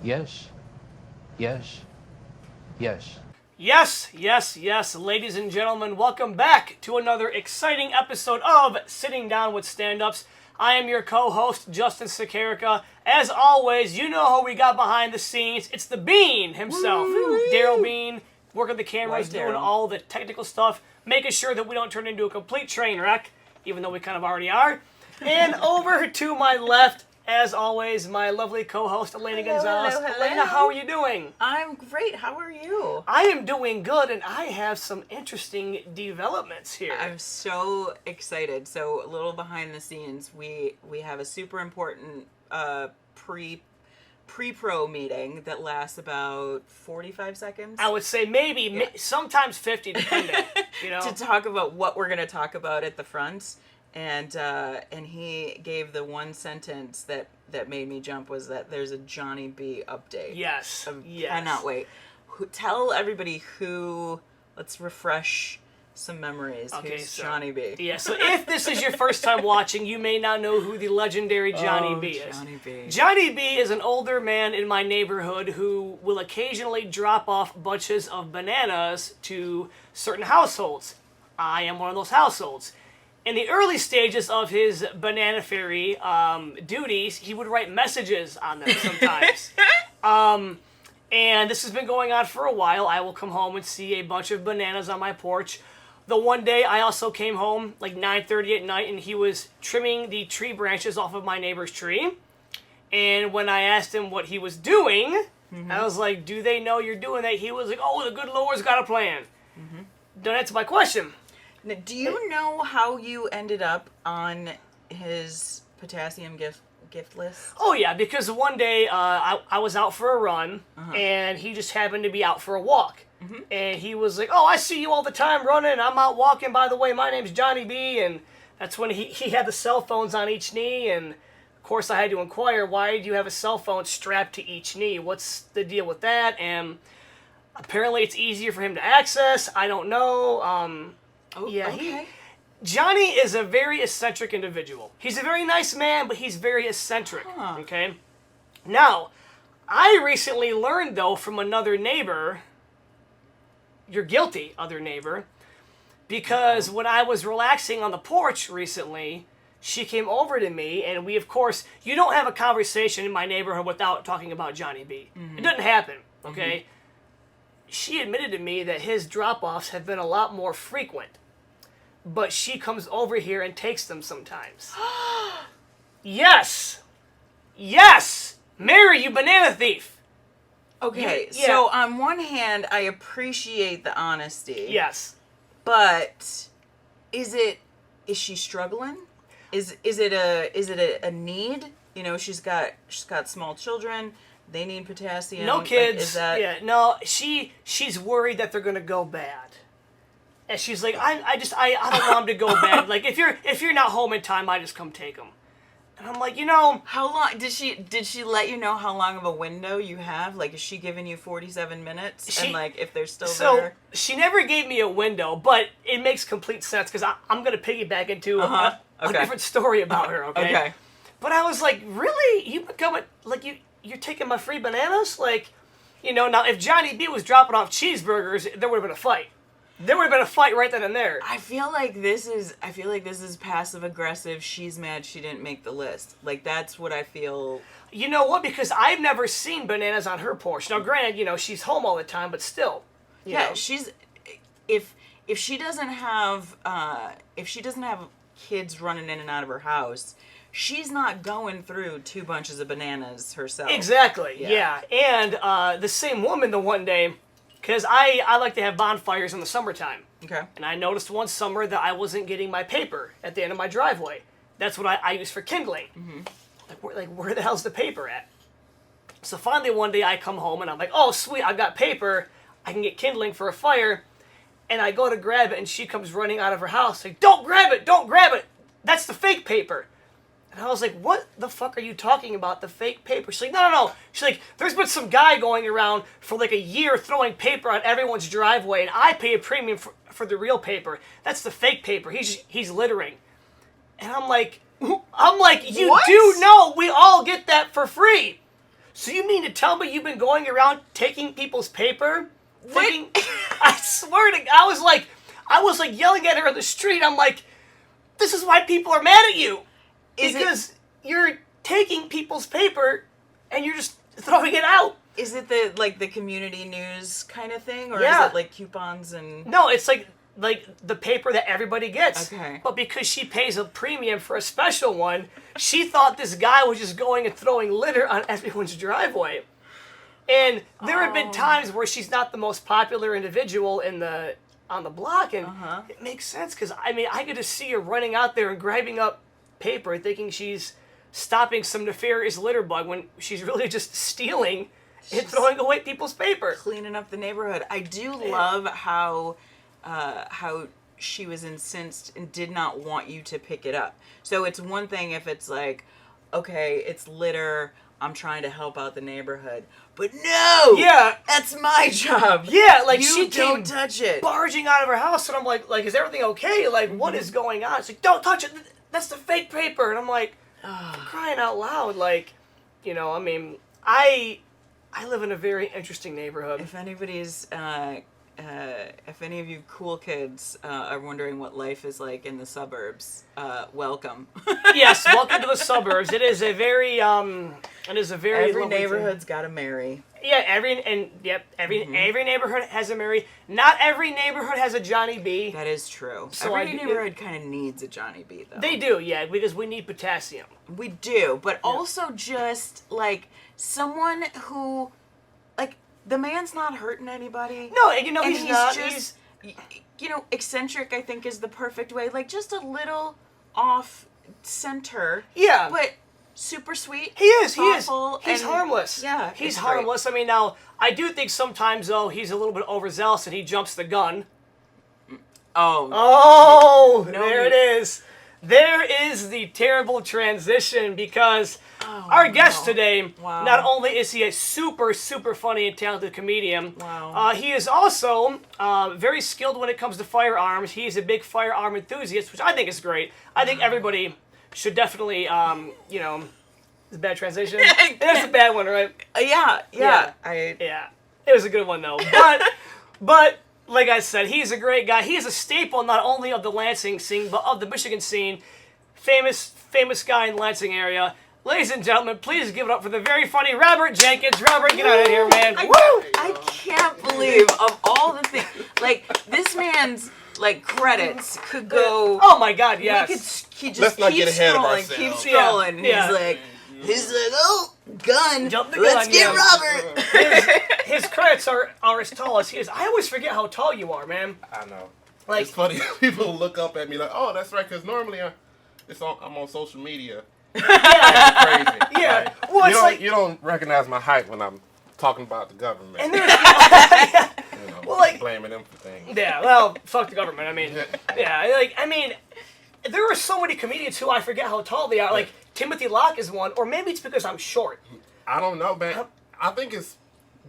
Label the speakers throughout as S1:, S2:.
S1: Yes. Yes. Yes.
S2: Yes, yes, yes, ladies and gentlemen, welcome back to another exciting episode of Sitting Down with Standups. I am your co-host, Justin Sakarica. As always, you know who we got behind the scenes. It's the Bean himself, Daryl Bean, working the cameras, doing all the technical stuff, making sure that we don't turn into a complete train wreck, even though we kind of already are. And over to my left, as always, my lovely co-host, Elena Gonzalez.
S3: Hello.
S2: Elena, how are you doing?
S3: I'm great. How are you?
S2: I am doing good, and I have some interesting developments here.
S3: I'm so excited. So a little behind the scenes, we have a super important pre-pro meeting that lasts about 45 seconds.
S2: I would say maybe, sometimes 50, depending. You know,
S3: to talk about what we're going to talk about at the front. And he gave the one sentence that made me jump was that there's a Johnny B update.
S2: Yes. Yes.
S3: Cannot wait. Tell everybody who. Let's refresh some memories.
S2: Okay,
S3: Who's Johnny B?
S2: Yeah. So if this is your first time watching, you may not know who the legendary Johnny B is.
S3: Johnny B.
S2: Johnny B is an older man in my neighborhood who will occasionally drop off bunches of bananas to certain households. I am one of those households. In the early stages of his banana fairy duties, he would write messages on them sometimes. And this has been going on for a while. I will come home and see a bunch of bananas on my porch. The one day I also came home like 9:30 at night, and he was trimming the tree branches off of my neighbor's tree. And when I asked him what he was doing, I was like, do they know you're doing that? He was like, oh, the good Lord's got a plan. Don't answer my question.
S3: Now, do you know how you ended up on his potassium gift list?
S2: Oh, yeah, because one day I was out for a run, and he just happened to be out for a walk. And he was like, oh, I see you all the time running. I'm out walking. By the way, my name's Johnny B. And that's when he had the cell phones on each knee. And, of course, I had to inquire, why do you have a cell phone strapped to each knee? What's the deal with that? And apparently it's easier for him to access. I don't know.
S3: Okay.
S2: Johnny is a very eccentric individual. He's a very nice man, but he's very eccentric, okay? Now, I recently learned, though, from another neighbor, your guilty other neighbor, because when I was relaxing on the porch recently, she came over to me, and we, of course, you don't have a conversation in my neighborhood without talking about Johnny B. It doesn't happen, okay? She admitted to me that his drop-offs have been a lot more frequent. But she comes over here and takes them sometimes. Yes! Yes! Marry, you banana thief!
S3: Okay,
S2: Yeah.
S3: so on one hand, I appreciate the honesty.
S2: Yes.
S3: But is she struggling? Is it a need? You know, she's got small children. They need potassium.
S2: No kids.
S3: Like, is that...
S2: Yeah, no, she's worried that they're gonna go bad. And she's like, I don't want them to go bad. Like, if you're not home in time, I just come take them. And I'm like,
S3: How long did she let you know how long of a window you have? Like, is she giving you 47 minutes? And like, if they're still there?
S2: She never gave me a window, but it makes complete sense because I'm gonna piggyback into a different story about her. Okay.
S3: Okay.
S2: But I was like, really? You become you're taking my free bananas? Like, now if Johnny B was dropping off cheeseburgers, there would have been a fight. There would have been a fight right then and there.
S3: I feel like this is passive aggressive. She's mad she didn't make the list. Like, that's what I feel.
S2: You know what? Because I've never seen bananas on her porch. Now, granted, she's home all the time, but still. You know.
S3: She's if she doesn't have kids running in and out of her house, she's not going through 2 bunches of bananas herself.
S2: Exactly. Yeah. And the same woman the one day. Because I like to have bonfires in the summertime.
S3: Okay.
S2: And I noticed one summer that I wasn't getting my paper at the end of my driveway. That's what I use for kindling. Like, where the hell's the paper at? So finally one day I come home and I'm like, oh, sweet, I've got paper. I can get kindling for a fire. And I go to grab it and she comes running out of her house like, don't grab it, don't grab it. That's the fake paper. And I was like, what the fuck are you talking about, the fake paper? She's like, no. She's like, there's been some guy going around for like a year throwing paper on everyone's driveway, and I pay a premium for the real paper. That's the fake paper. He's littering. And I'm like, you
S3: What?
S2: do know we all get that for free. So you mean to tell me you've been going around taking people's paper? Thinking, I swear to God, I was like yelling at her on the street. I'm like, this is why people are mad at you. Because you're taking people's paper and you're just throwing it out.
S3: Is it the community news kind of thing, or is it like coupons and?
S2: No, it's like the paper that everybody gets.
S3: Okay.
S2: But because she pays a premium for a special one, she thought this guy was just going and throwing litter on everyone's driveway. And there have been times where she's not the most popular individual on the block, and it makes sense because I get to see her running out there and grabbing up paper, thinking she's stopping some nefarious litter bug when she's really just stealing and throwing away people's paper,
S3: cleaning up the neighborhood. I do love how she was incensed and did not want you to pick it up. So it's one thing if it's like, okay, it's litter, I'm trying to help out the neighborhood. But no!
S2: Yeah.
S3: That's my job.
S2: Yeah, like
S3: you don't touch it.
S2: Barging out of her house, and I'm like, is everything okay? Like, what is going on? She's like, don't touch it. That's the fake paper. And I'm like, for crying out loud. Like, I live in a very interesting neighborhood.
S3: If anybody's, if any of you cool kids are wondering what life is like in the suburbs, welcome.
S2: Yes, welcome to the suburbs. It is a very
S3: every neighborhood's got a Mary.
S2: Yeah, every neighborhood has a Mary. Not every neighborhood has a Johnny B.
S3: That is true.
S2: So
S3: every neighborhood kind of needs a Johnny B, though.
S2: They do, yeah, because we need potassium.
S3: We do, but also just like someone who, like, the man's not hurting anybody.
S2: No, he's not.
S3: Just, eccentric, I think, is the perfect way. Like, just a little off center.
S2: Yeah.
S3: But super sweet.
S2: He is.
S3: He's
S2: Harmless.
S3: Yeah.
S2: He's harmless. Great. Now, I do think sometimes, though, he's a little bit overzealous and he jumps the gun.
S3: Oh.
S2: No, there it is. There is the terrible transition because our guest today, not only is he a super, super funny and talented comedian, he is also very skilled when it comes to firearms. He's a big firearm enthusiast, which I think is great. I think everybody should definitely, it's a bad transition. It's a bad one, right?
S3: Yeah.
S2: It was a good one, though. But like I said, he's a great guy. He is a staple not only of the Lansing scene, but of the Michigan scene. Famous guy in the Lansing area. Ladies and gentlemen, please give it up for the very funny Robert Jenkins. Robert, get out of here, man.
S3: I can't believe of all the things. Like, this man's, like, credits could go...
S2: Oh, my God, yes.
S4: Let's not get ahead of ourselves.
S3: Keep scrolling.
S2: Yeah.
S3: He's like, oh, gun.
S2: Jump the
S3: Let's
S2: gun,
S3: get Robert.
S2: His credits are as tall as he is. I always forget how tall you are, man.
S4: I know.
S2: Like,
S4: it's funny. People look up at me like, oh, that's right, because normally I'm on social media.
S2: Yeah.
S4: Crazy.
S2: Yeah.
S4: Right?
S2: Well,
S4: you don't recognize my height when I'm talking about the government.
S2: And there's
S4: blaming them for things.
S2: Yeah, well, fuck the government. There are so many comedians who I forget how tall they are. Like, Timothy Locke is one, or maybe it's because I'm short.
S4: I don't know, man. I think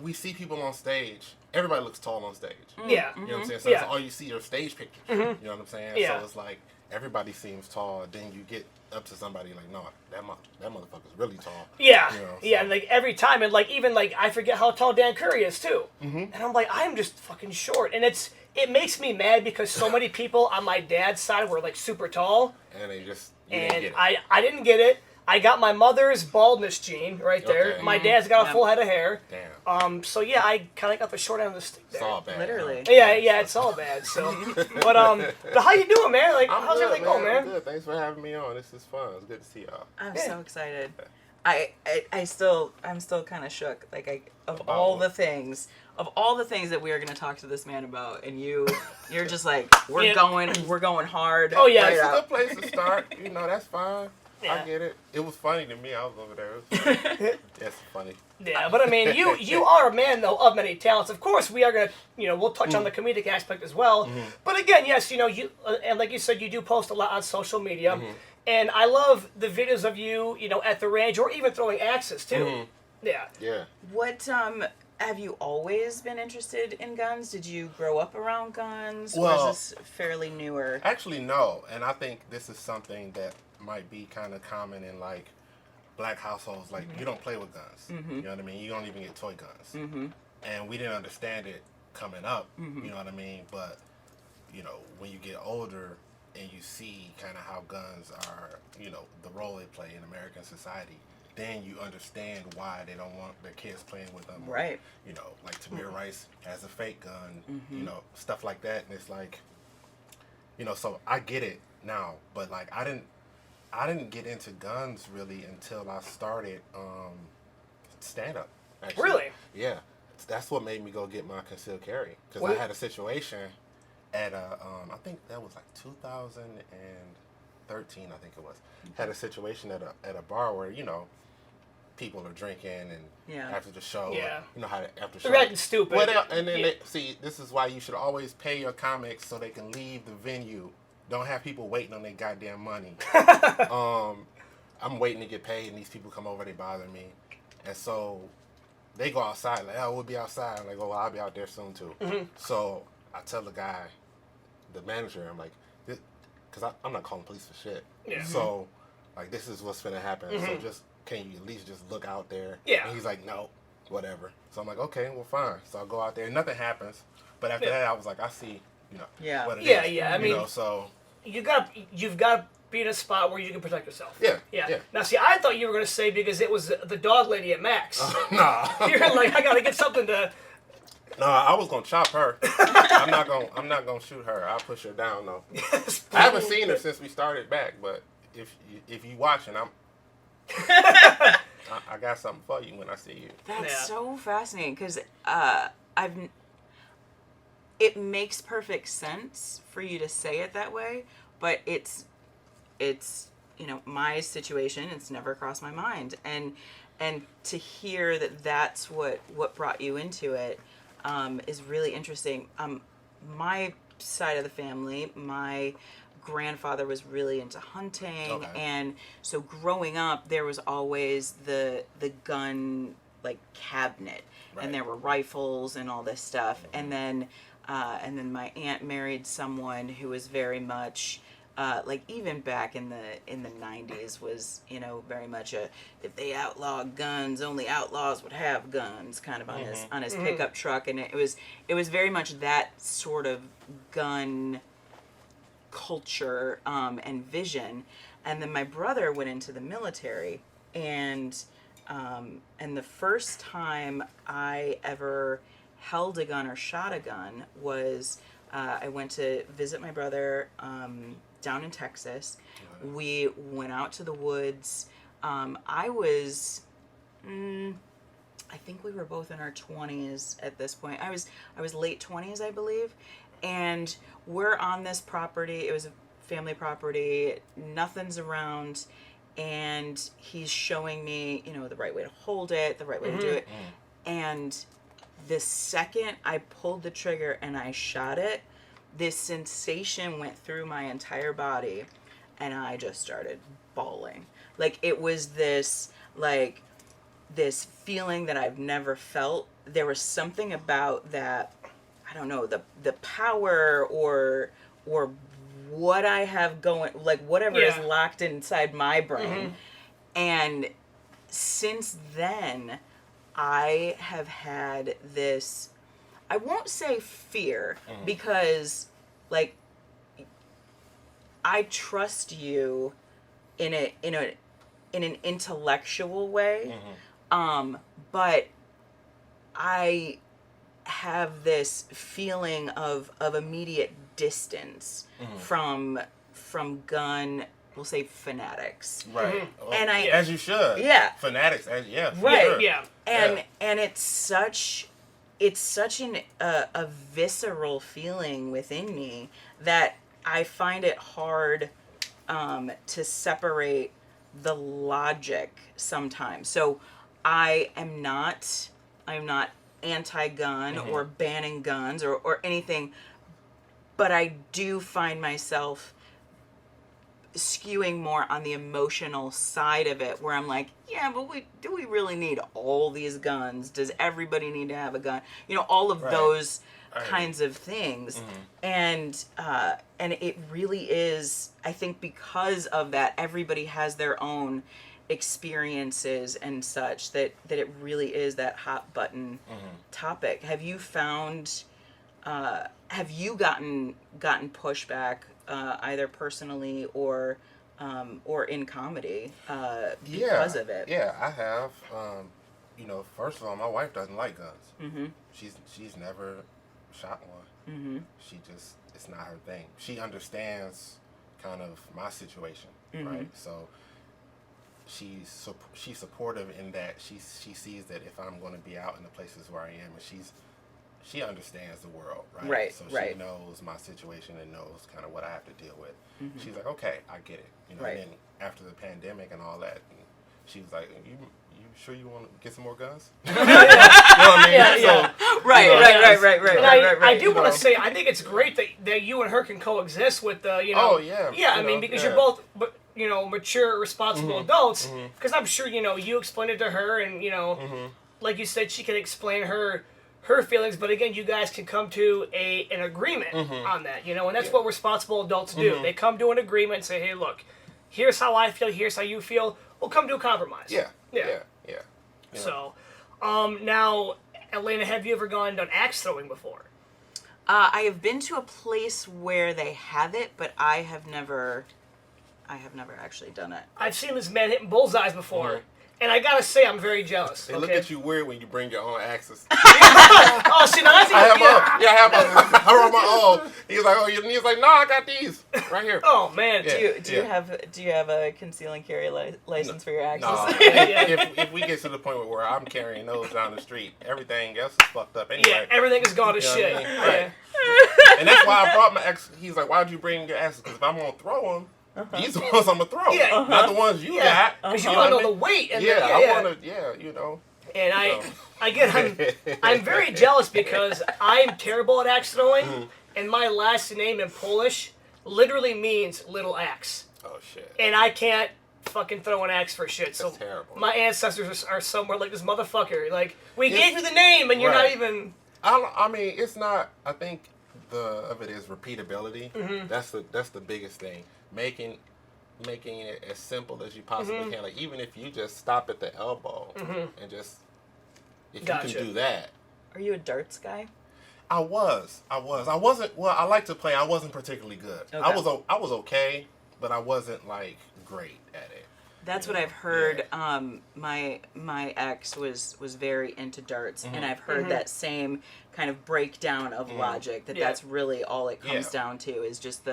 S4: we see people on stage. Everybody looks tall on stage.
S2: Yeah.
S4: You know what I'm saying? So that's all you see are stage pictures. You know what I'm saying?
S2: Yeah.
S4: So it's like, everybody seems tall, then you get up to somebody like, no, that motherfucker's really tall.
S2: Yeah.
S4: You know,
S2: yeah, and like every time, and like even like I forget how tall Dan Curry is too. And I'm like, I'm just fucking short. And it makes me mad because so many people on my dad's side were like super tall.
S4: And they just
S2: and
S4: didn't get it.
S2: I didn't get it. I got my mother's baldness gene right there.
S4: Okay.
S2: My dad's got a full head of hair.
S4: Damn.
S2: So yeah, I kind of got the short end of the stick there.
S4: It's all bad.
S3: Literally.
S2: Yeah, it's all bad. So, but how you doing, man? Like, how's everything going, man?
S4: I'm good. Thanks for having me on. This is fun. It's good to see y'all.
S3: I'm so excited. I'm still kind of shook. Like of all the things that we are going to talk to this man about, and you're just like, we're going hard.
S2: Oh yeah,
S4: it's a good place to start. That's fine. Yeah. I get it. It was funny to me. I was over there. That's funny.
S2: Yeah, but I mean, you are a man though of many talents. Of course, we are gonna, we'll touch on the comedic aspect as well. But again, yes, you and like you said, you do post a lot on social media, and I love the videos of you, at the range or even throwing axes too. Yeah.
S3: Yeah. What have you always been interested in guns? Did you grow up around guns, or is this fairly newer?
S4: Actually, no, and I think this is something that might be kind of common in like black households, like, you don't play with guns. You know what I mean? You don't even get toy guns. And we didn't understand it coming up, you know what I mean? But, you know, when you get older and you see kind of how guns are, you know, the role they play in American society, then you understand why they don't want their kids playing with them.
S3: Right.
S4: You know, like Tamir Rice has a fake gun, you know, stuff like that. And it's like, you know, so I get it now, but like I didn't get into guns really until I started stand-up. Actually.
S2: Really?
S4: Yeah. That's what made me go get my concealed carry. Because I had a situation at I think that was like 2013, I think it was. Had a situation at a bar where, you know, people are drinking and after the show, you know how after show.
S2: They're acting stupid.
S4: And then they, see, this is why you should always pay your comics so they can leave the venue. Don't have people waiting on their goddamn money. I'm waiting to get paid, and these people come over, they bother me, and so they go outside like, oh, we'll be outside. I'm like, oh, well, I'll be out there soon too. So I tell the guy, the manager, I'm like, because I'm not calling police for shit.
S2: Yeah.
S4: So like, this is what's gonna happen. So just can you at least just look out there?
S2: Yeah.
S4: And he's like, no, whatever. So I'm like, okay, well, fine. So I go out there, and nothing happens. But after that, I was like, I see, you know, what it is.
S2: Yeah. I mean,
S4: you know, so
S2: you've got to be in a spot where you can protect yourself.
S4: Yeah.
S2: Now, see, I thought you were going to say because it was the dog lady at Max.
S4: Nah.
S2: You're like, I got to get something to.
S4: No, I was gonna chop her. I'm not gonna shoot her. I'll push her down though. I haven't seen her since we started back, but if you watching, I got something for you when I see you.
S3: That's so fascinating because it makes perfect sense for you to say it that way, but it's you know, my situation. It's never crossed my mind, and to hear that that's what brought you into it is really interesting. My side of the family, my grandfather was really into hunting, and so growing up there was always the gun like cabinet, and there were rifles and all this stuff, and then my aunt married someone who was very much like even back in the 90s was, you know, very much if they outlawed guns, only outlaws would have guns kind of on his pickup truck, and it was very much that sort of gun culture and vision. And then my brother went into the military, and the first time I ever held a gun or shot a gun was I went to visit my brother down in Texas. We went out to the woods. I was I think we were both in our 20s at this point. I was late 20s, I believe. And we're on this property. It was a family property. Nothing's around. And he's showing me, you know, the right way to hold it, the right way to do it. And the second I pulled the trigger and I shot it, this sensation went through my entire body, and I just started bawling. Like, it was this feeling that I've never felt. There was something about that, I don't know, the power or what I have going, like whatever is locked inside my brain. And since then, I have had this, I won't say fear, because like I trust you in an intellectual way, but I have this feeling of immediate distance from gun, we'll say, fanatics.
S4: Right.
S3: And
S4: as you should.
S3: Yeah.
S4: Fanatics, right.
S2: Sure.
S3: And it's such a visceral feeling within me that I find it hard to separate the logic sometimes. So I'm not anti-gun or banning guns or anything, but I do find myself skewing more on the emotional side of it, where I'm like, yeah, but do we really need all these guns? Does everybody need to have a gun? You know, all of those kinds of things. And it really is, I think because of that, everybody has their own experiences and such that it really is that hot button topic. Have you found have you gotten pushback either personally or in comedy because of it?
S4: Yeah, I have. You know, first of all, my wife doesn't like guns. She's never shot one. She just, it's not her thing. She understands kind of my situation, right? So she's supportive in that she sees that if I'm going to be out in the places where I am, and she understands the world, right? So she knows my situation and knows kind of what I have to deal with. She's like, okay, I get it. You know, and then after the pandemic and all that, and she was like, you sure you want to get some more guns? You know what I mean?
S2: Yeah.
S3: Right.
S2: I do want to say, I think it's great that you and her can coexist with the, you know.
S4: Oh, yeah.
S2: Yeah, I mean, because you're both, you know, mature, responsible adults. Because I'm sure, you know, you explained it to her, and, you know, like you said, she can explain her feelings, but again, you guys can come to an agreement on that, you know, and that's what responsible adults do. They come to an agreement and say, hey, look, here's how I feel, here's how you feel. We'll come to a compromise.
S4: Yeah.
S2: So, now, Elena, have you ever gone and done axe throwing before?
S3: I have been to a place where they have it, but I have never actually done it.
S2: I've seen this man hitting bullseyes before. And I gotta say, I'm very jealous.
S4: They look at you weird when you bring your own axes.
S2: Oh, see, now that's
S4: I have I brought my own. He's like, no, I got these right here.
S2: Oh man,
S3: Do you have a conceal and carry license for your axes?
S4: No. If we get to the point where I'm carrying those down the street, everything else is fucked up anyway.
S2: Yeah, everything is gone to shit.
S4: What I mean? Right. And that's why I brought my axe. He's like, why'd you bring your axes? Because if I'm gonna throw them. These are the ones I'm gonna throw, not the ones you got.
S2: Because you want to know the weight. And
S4: I want to, you know.
S2: And I'm very jealous because I'm terrible at axe throwing, and my last name in Polish literally means little axe.
S4: Oh shit.
S2: And I can't fucking throw an axe for shit.
S4: That's terrible.
S2: My ancestors are somewhere like this motherfucker. Like, we gave you the name, and you're not even.
S4: I mean, it's not. I think of it is repeatability. That's the biggest thing. Making it as simple as you possibly can. Like, even if you just stop at the elbow and just, if you can do that.
S3: Are you a darts guy?
S4: I wasn't, well, I like to play. I wasn't particularly good. Okay. I was okay, but I wasn't like great at it.
S3: That's what I've heard. Yeah. My ex was very into darts, and I've heard that same kind of breakdown of logic, that's really all it comes down to, is just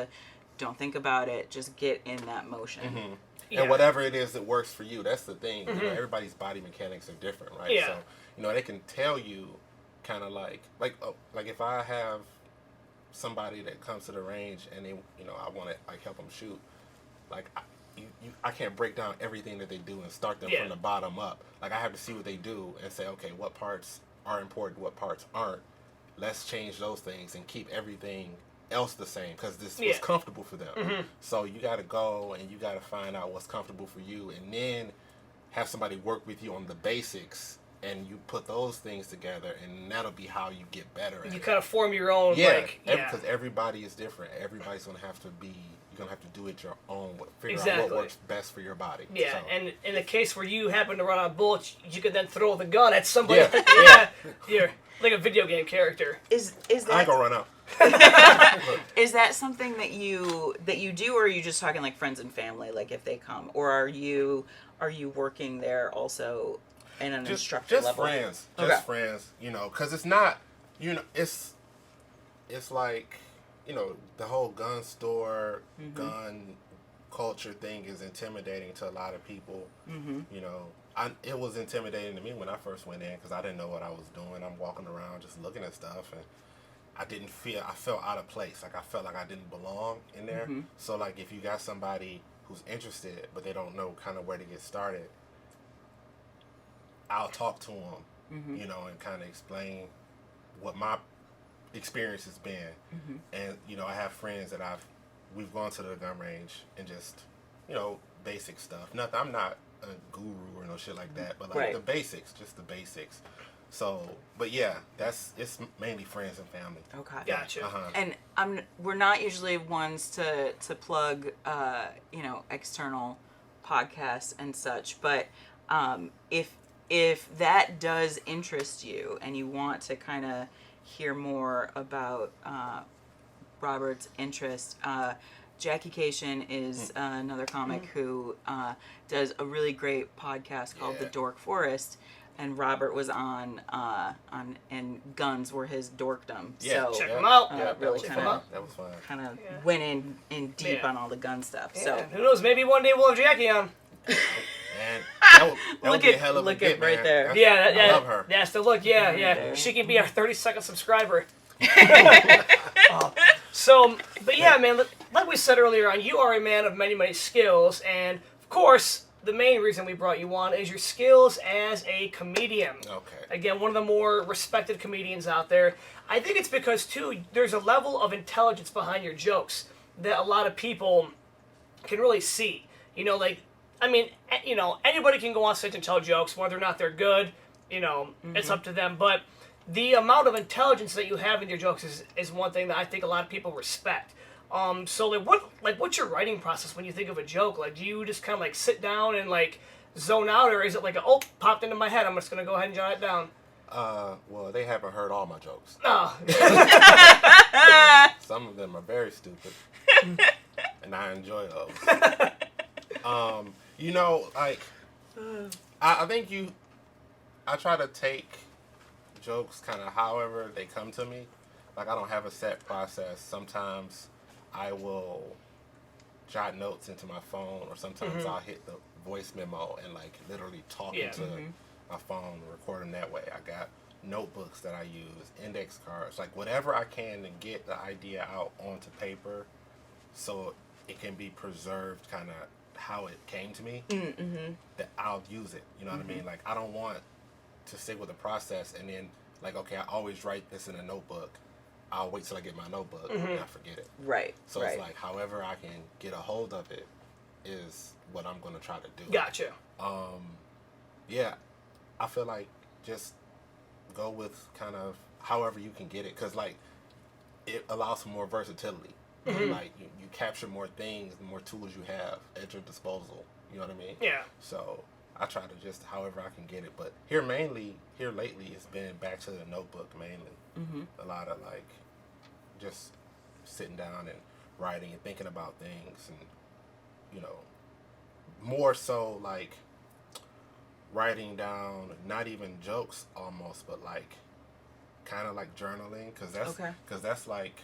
S3: don't think about it, just get in that motion.
S4: And whatever it is that works for you, that's the thing. You know, everybody's body mechanics are different, right?
S2: Yeah.
S4: So, you know, they can tell you kind of like if I have somebody that comes to the range and they, you know, I want to like help them shoot, like I can't break down everything that they do and start them from the bottom up. Like, I have to see what they do and say, okay, what parts are important, what parts aren't. Let's change those things and keep everything else the same, because this was comfortable for them. So you got to go and you got to find out what's comfortable for you, and then have somebody work with you on the basics, and you put those things together, and that'll be how you get better at it.
S2: You kind of form your own,
S4: because everybody is different. Everybody's going to have to be, you're going to have to do it your own, figure out what works best for your body.
S2: Yeah,
S4: so.
S2: And in the case where you happen to run out of bullets, you can then throw the gun at somebody. You're like a video game character.
S3: Is that,
S4: I ain't gonna run out.
S3: Is that something that you do, or are you just talking like friends and family, like if they come, or are you working there also in an instructor level?
S4: Just friends, you know, because it's not, you know, it's like, you know, the whole gun store, gun culture thing is intimidating to a lot of people. You know, it was intimidating to me when I first went in, because I didn't know what I was doing. I'm walking around just looking at stuff, and I felt out of place. Like, I felt like I didn't belong in there. So, like, if you got somebody who's interested, but they don't know kind of where to get started, I'll talk to them, you know, and kind of explain what my experience has been. And, you know, I have friends that we've gone to the gun range and just, you know, basic stuff. Nothing, I'm not a guru or no shit like that, but like the basics, just the basics. So, but yeah, it's mainly friends and family.
S2: Okay, gotcha.
S3: And we're not usually ones to plug, you know, external podcasts and such, but if that does interest you and you want to kind of hear more about Robert's interest, Jackie Cation is another comic who does a really great podcast called The Dork Forest, and Robert was on and guns were his dorkdom.
S4: Yeah,
S3: so
S2: check them out.
S3: really
S2: check
S3: kind
S2: them
S3: of
S2: out.
S4: That was fun.
S3: went in deep
S2: Yeah.
S3: on all the gun stuff.
S2: Yeah.
S3: So
S2: Who knows? Maybe one day we'll have Jackie on.
S4: And that would
S3: Look
S4: be a
S3: at-
S4: hell of a
S3: look
S4: get,
S3: at right
S4: man.
S3: there.
S4: That's-
S2: Yeah,
S4: I love her.
S2: That's the look. Yeah. She can be our 32nd subscriber. But yeah, man, like we said earlier on, you are a man of many, many skills, and of course, the main reason we brought you on is your skills as a comedian.
S4: Okay.
S2: Again, one of the more respected comedians out there. I think it's because, too, there's a level of intelligence behind your jokes that a lot of people can really see. Anybody can go on stage and tell jokes, whether or not they're good, it's up to them. But the amount of intelligence that you have in your jokes is one thing that I think a lot of people respect. So what's your writing process when you think of a joke? Like, do you just kind of like sit down and like zone out, or is it like popped into my head, I'm just gonna go ahead and jot it down?
S4: Well, they haven't heard all my jokes.
S2: Oh.
S4: Some of them are very stupid, and I enjoy those. I think I try to take jokes kind of however they come to me. Like, I don't have a set process. Sometimes I will jot notes into my phone, or sometimes I'll hit the voice memo and like literally talk into my phone, record them that way. I got notebooks that I use, index cards, like whatever I can to get the idea out onto paper so it can be preserved kind of how it came to me, that I'll use it. You know what I mean? Like, I don't want to stick with the process and then like, okay, I always write this in a notebook. I'll wait till I get my notebook and I forget it.
S3: right.
S4: So it's like, however I can get a hold of it is what I'm going to try to do.
S2: Gotcha.
S4: Yeah, I feel like just go with kind of however you can get it, because like it allows for more versatility. Like you capture more things, the more tools you have at your disposal. You know what I mean?
S2: Yeah.
S4: So I try to just however I can get it. But here lately, it's been back to the notebook mainly. A lot of like just sitting down and writing and thinking about things, and more so like writing down not even jokes almost, but like kind of like journaling, because that's like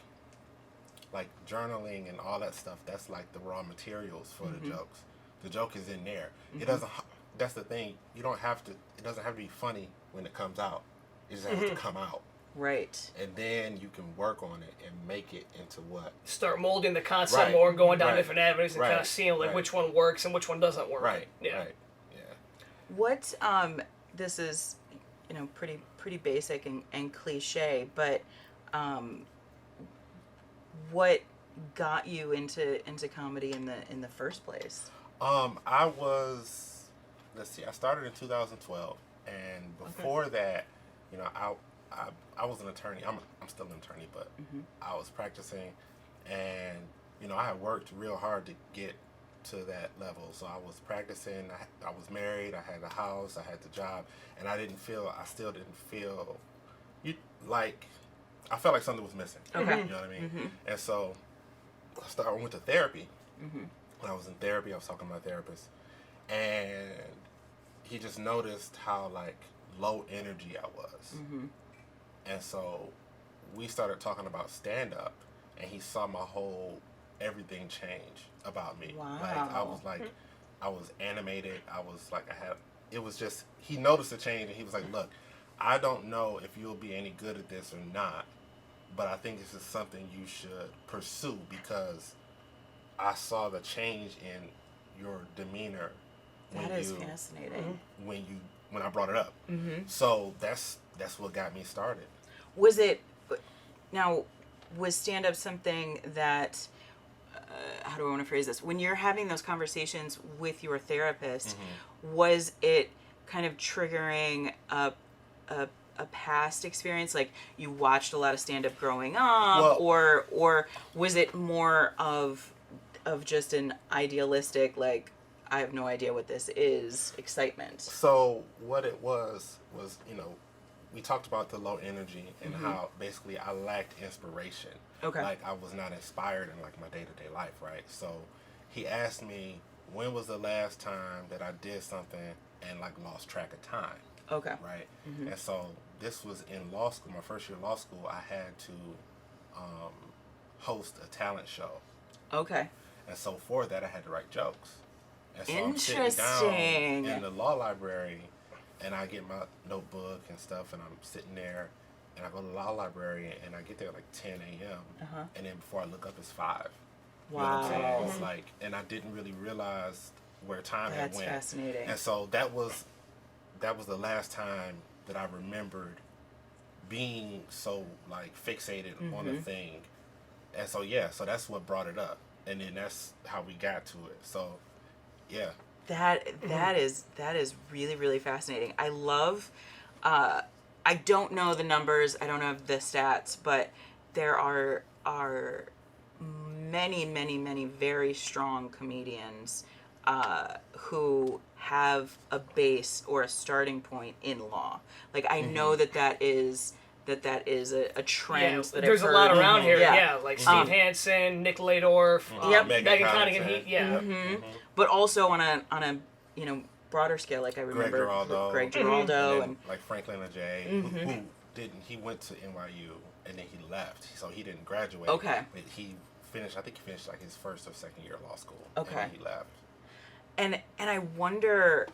S4: journaling and all that stuff. That's like the raw materials for the jokes. The joke is in there. It doesn't. That's the thing. It doesn't have to be funny when it comes out. It just has to come out.
S3: Right.
S4: And then you can work on it and make it into what?
S2: Start molding the concept
S4: Right.
S2: more and going down
S4: Right.
S2: different avenues and
S4: Right.
S2: kind of seeing like
S4: Right.
S2: which one works and which one doesn't work.
S4: Right.
S2: Yeah.
S4: Right. Yeah.
S3: What this is, pretty basic and cliche, but what got you into comedy in the first place?
S4: I started in 2012, and before that, I was an attorney. I'm still an attorney, but I was practicing, and I had worked real hard to get to that level. So I was practicing. I was married. I had a house. I had the job, and I still didn't feel I felt like something was missing.
S3: Okay.
S4: You know what I mean? And so I went to therapy. When I was in therapy, I was talking to my therapist, and he just noticed how like low energy I was. And so we started talking about stand-up, and he saw my whole everything change about me.
S3: Wow.
S4: I was animated. It was just, he noticed the change, and he was like, look, I don't know if you'll be any good at this or not, but I think this is something you should pursue, because I saw the change in your demeanor
S3: That is fascinating.
S4: when I brought it up. So that's what got me started.
S3: Was stand-up something that, how do I want to phrase this? When you're having those conversations with your therapist, was it kind of triggering a past experience? Like you watched a lot of stand-up growing up, or was it more of just an idealistic, like, I have no idea what this is excitement.
S4: So what it was, we talked about the low energy and how basically I lacked inspiration.
S3: Okay.
S4: Like I was not inspired in like my day-to-day life, right? So he asked me, when was the last time that I did something and like lost track of time?
S3: Okay.
S4: Right? And so this was in law school, my first year of law school. I had to host a talent show.
S3: Okay.
S4: And so for that, I had to write jokes. And so I'm
S3: Interesting.
S4: sitting down in the law library, and I get my notebook and stuff, and I'm sitting there, and I go to the law library, and I get there at like 10 a.m. And then before I look up, it's 5. You know what I'm saying?
S3: Wow.
S4: It's like, and I didn't really realize where time had
S3: That's
S4: went.
S3: fascinating.
S4: And so that was the last time that I remembered being so like fixated on a thing. And so so that's what brought it up, and then that's how we got to it. So yeah,
S3: that is really, really fascinating. I love I don't know the numbers, I don't have the stats, but there are many very strong comedians who have a base or a starting point in law. Like I know that is a trend that
S2: there's
S3: I've
S2: a lot
S3: heard.
S2: around here. Yeah, like Steve Hansen, Nick Ladorf, Megan Connigan.
S3: But also on a broader scale, like I remember Greg Giraldo
S4: and like Franklin Ajay, who went to NYU and then he left, so he didn't graduate.
S3: Okay.
S4: But he finished like his first or second year of law school.
S3: Okay.
S4: And he left.
S3: And I wonder,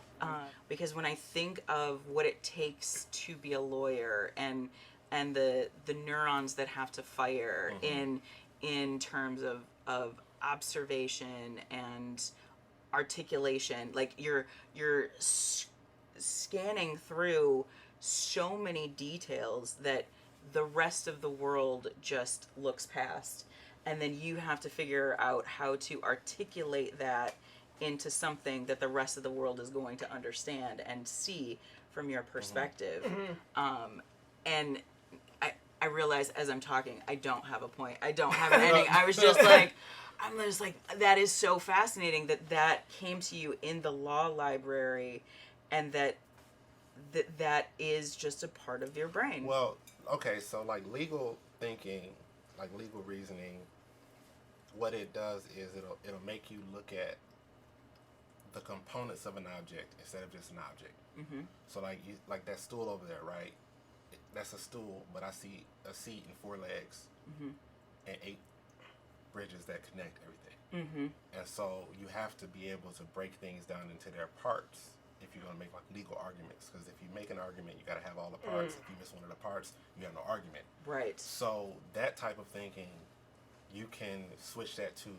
S3: because when I think of what it takes to be a lawyer and the neurons that have to fire in terms of observation and articulation, like you're scanning through so many details that the rest of the world just looks past, and then you have to figure out how to articulate that into something that the rest of the world is going to understand and see from your perspective. And I realize as I'm talking, I don't have a point. I don't have an ending. I'm just like, that is so fascinating that came to you in the law library, and that is just a part of your brain.
S4: Well, okay, so like legal thinking, like legal reasoning, what it does is it'll make you look at the components of an object instead of just an object. So like that stool over there, right? That's a stool, but I see a seat and 4 legs and 8 bridges that connect everything. And so you have to be able to break things down into their parts if you're going to make like legal arguments. Because if you make an argument, you got to have all the parts. If you miss one of the parts, you have no argument. Right. So that type of thinking, you can switch that to,